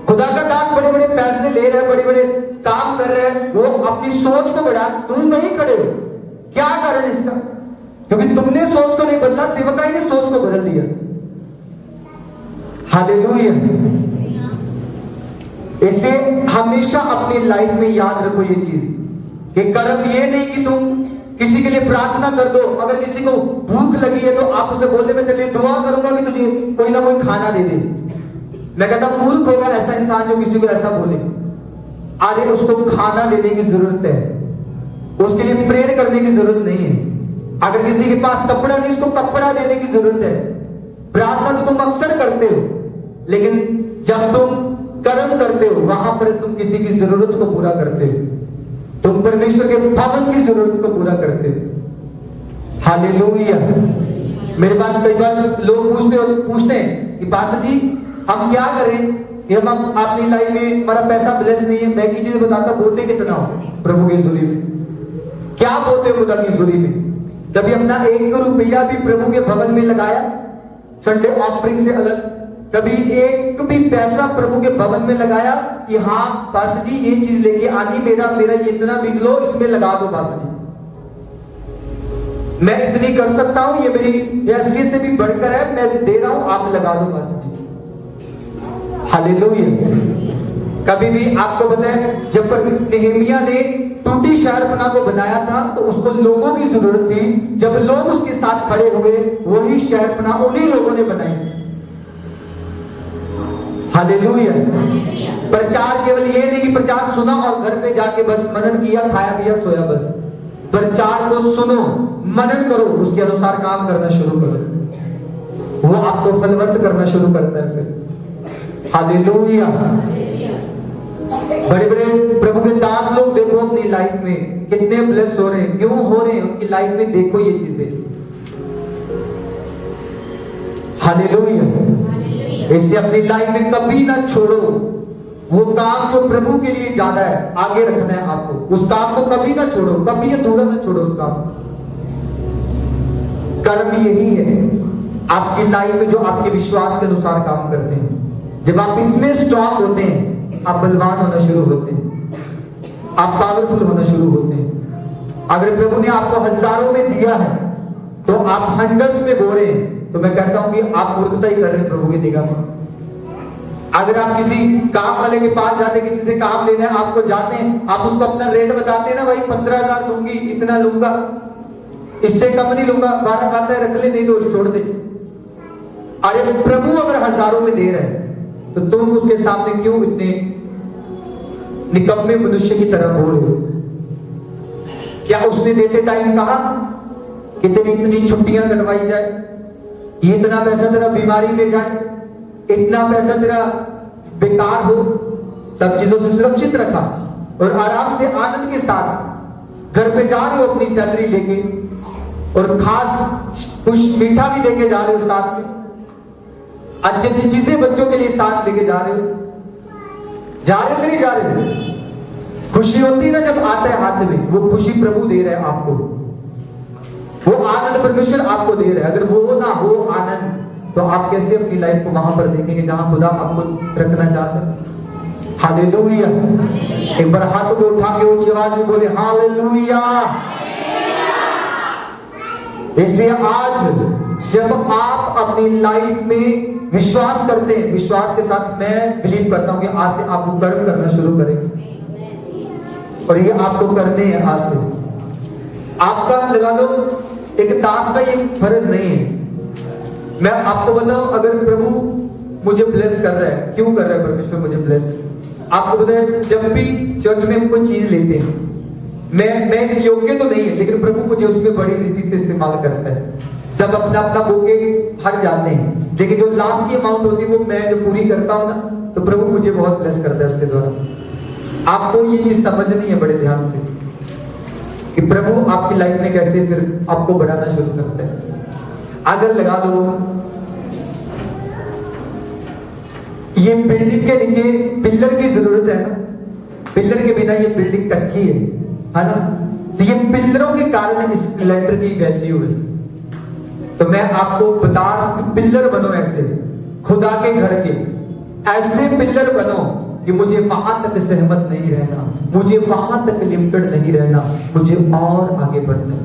खुदा का दास बड़े बड़े फैसले ले रहे हैं, बड़े बड़े काम कर रहे हैं, वो अपनी सोच को बढ़ा, तुम वहीं खड़े हो। क्या कारण इसका? क्योंकि तुमने सोच को नहीं बदला, सेवकाई ने सोच को बदल दिया। हालेलुया। इसलिए हमेशा अपनी लाइफ में याद रखो ये चीज कि कर्म ये नहीं कि तुम किसी के लिए प्रार्थना कर दो। अगर किसी को भूख लगी है तो आप उसे बोलते मैं तेरे लिए दुआ करूंगा कि तुझे कोई ना कोई खाना दे दे। मैं कहता मूर्ख होगा ऐसा इंसान जो किसी को ऐसा बोले। अरे उसको खाना देने की जरूरत है, उसके लिए प्रेयर करने की जरूरत नहीं है। अगर किसी के पास कपड़ा नहीं, उसको कपड़ा देने की जरूरत है। प्रार्थना तो तुम अक्सर करते हो, लेकिन जब तुम कर्म करते हो वहां पर तुम किसी की जरूरत को पूरा करते हो, तुम परमेश्वर के भवन की जरूरत को पूरा करते हो। हालेलुया। मेरे पास कई बार लोग पूछते हैं कि पास्टर जी हम क्या करें, ये हम अपनी लाइफ में हमारा पैसा ब्लेस नहीं है। मैं की चीज बताता, बोलते कितना हो प्रभु की झोली में, क्या बोलते हो खुदा की झोली में? कभी अपना 1 रुपया भी प्रभु के भवन में लगाया संडे ऑफरिंग से अलग? कभी एक भी पैसा प्रभु के भवन में लगाया कि हाँ पास्टर जी ये चीज लेके आनी, मेरा ये इतना बीज लो, इसमें लगा दो पास्टर जी, मैं इतनी कर सकता हूं, ये मेरी हैसियत से भी बढ़कर है, मैं दे रहा हूं, आप लगा दो पास्टर जी। हालेलुया। कभी भी आपको पता है जब नेहेमिया ने टूटी शहरपनाह को बनाया था तो उसको लोगों की जरूरत थी। जब लोग उसके साथ खड़े हुए, वही शहरपनाह उन्हीं लोगों ने बनाई। हालेलुया। प्रचार केवल ये नहीं कि प्रचार सुना और घर पे जाके बस मनन किया, खाया पिया सोया, बस। प्रचार को सुनो, मनन करो, उसके अनुसार काम करना शुरू करो, वो आपको फलवंत करना शुरू करता है फिर। हालेलुया। बड़े बड़े प्रभु के दास लोग देखो अपनी लाइफ में कितने ब्लेस हो रहे हैं। क्यों हो रहे हैं? उनकी लाइफ में देखो ये चीजें। हालेलुया। इसलिए अपनी लाइफ में कभी ना छोड़ो वो काम जो प्रभु के लिए ज्यादा है, आगे रखना है आपको। उस काम को कभी ना छोड़ो, कभी अधूरा ना छोड़ो उस काम। कर्म यही है आपकी लाइफ में जो आपके विश्वास के अनुसार काम करते हैं। जब आप इसमें स्ट्रांग होते हैं, आप बलवान होना शुरू होते हैं, आप पावरफुल होना शुरू होते हैं। अगर प्रभु ने आपको हजारों में दिया है तो आप हंड्रेड्स में बो रहे हैं, तो मैं कहता हूं कि आप मूर्खता ही कर रहे हैं प्रभु की निगाह में। अगर आप किसी काम वाले के पास जाते, किसी से काम लेना है, आपको जाते हैं, आप उसको अपना रेट बताते हैं ना, भाई 15,000 लूंगी, इतना लूंगा, इससे कम नहीं लूंगा, 12 खाता है रख ले, नहीं तो छोड़ दे। अरे प्रभु अगर हजारों में दे रहे हैं तो तुम उसके सामने क्यों इतने निकम्मे मनुष्य की तरह बोल रहे हो? क्या उसने देते टाइम कहा कि तेरी इतनी छुट्टियां कटवाई जाए, ये इतना पैसा तेरा बीमारी में जाए, इतना पैसा तेरा बेकार हो? सब चीजों से सुरक्षित रखा और आराम से आनंद के साथ घर पे जा रहे हो अपनी सैलरी लेके, और खास कुछ मीठा भी लेके जा रहे हो साथ में, अच्छी अच्छी चीजें बच्चों के लिए साथ लेके जा रहे हो कि नहीं जा रहे हो? खुशी होती है ना जब आता है हाथ में, वो खुशी प्रभु दे रहे हैं आपको, वो आनंद परमेश्वर आपको दे रहे हैं। अगर वो ना हो आनंद, तो आप कैसे अपनी लाइफ को वहां पर देखेंगे जहां खुदा आपको रखना चाहते हैं? हालेलुया। एक बार हाथ को उठा के ऊंची आवाज में बोले हालेलुया। इसलिए आज जब आप अपनी लाइफ में विश्वास करते हैं, विश्वास के साथ मैं बिलीव करता हूं कि आज से आप कर्म करना शुरू करेंगे और ये आपको करने हैं। आज से आपका लगा लो एक दास का ये फर्ज नहीं है। मैं आपको बताऊं, अगर प्रभु मुझे ब्लेस कर रहा है, क्यों कर रहा है परमेश्वर मुझे ब्लेस? आपको पता है, जब भी चर्च में हम कोई चीज लेते हैं, मैं इस योग्य तो नहीं है, लेकिन प्रभु मुझे उसमें बड़ी रीति से इस्तेमाल करता है। सब अपना अपना बोके हट जाते हैं, लेकिन जो लास्ट की अमाउंट होती है वो मैं जो पूरी करता हूं ना, तो प्रभु मुझे बहुत ब्लेस करता है उसके द्वारा। आपको ये चीज समझनी है बड़े ध्यान से कि प्रभु आपकी लाइफ में कैसे फिर आपको बढ़ाना शुरू करता है। अगर लगा लो ये बिल्डिंग के नीचे पिलर की जरूरत है ना, पिलर के बिना ये बिल्डिंग कच्ची है ना, तो ये पिलरों के कारण इस लेंटर की वैल्यू है। तो मैं आपको बता रहा हूं कि पिलर बनो, ऐसे खुदा के घर के ऐसे पिलर बनो कि मुझे वहां तक सहमत नहीं रहना, मुझे वहां तक लिमिटेड नहीं रहना, मुझे और आगे बढ़ना है।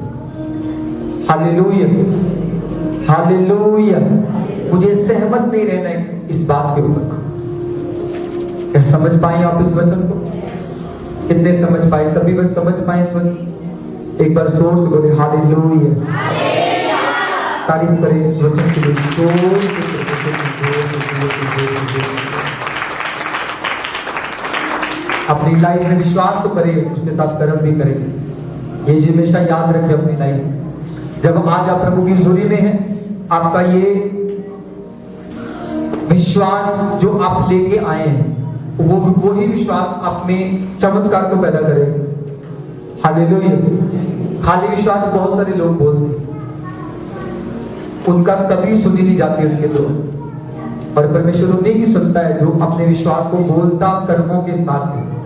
Hallelujah, hallelujah. मुझे सहमत नहीं रहना है इस बात के ऊपर। क्या समझ पाए आप इस वचन को? कितने समझ पाए? सभी वचन समझ पाए इस वचन? एक बार जोर से बोले हालेलुया। तारीफ करें इस वचन के लिए जोर से। अपनी लाइफ में विश्वास तो करें, उसके साथ कर्म भी करें। ये हमेशा याद रखें अपनी लाइफ। जब आज आप प्रभु की हुजूरी में हैं, आपका ये विश्वास जो आप लेके आए हैं, वो ही विश्वास आप में चमत्कार को पैदा करेगा। हालेलुया। खाली विश्वास बहुत सारे लोग बोलते हैं, उनका कभी सुनी नहीं जाती उनके लोग, और परमेश्वर उन्हीं की सुनता है जो अपने विश्वास को बोलता कर्मों के साथ है।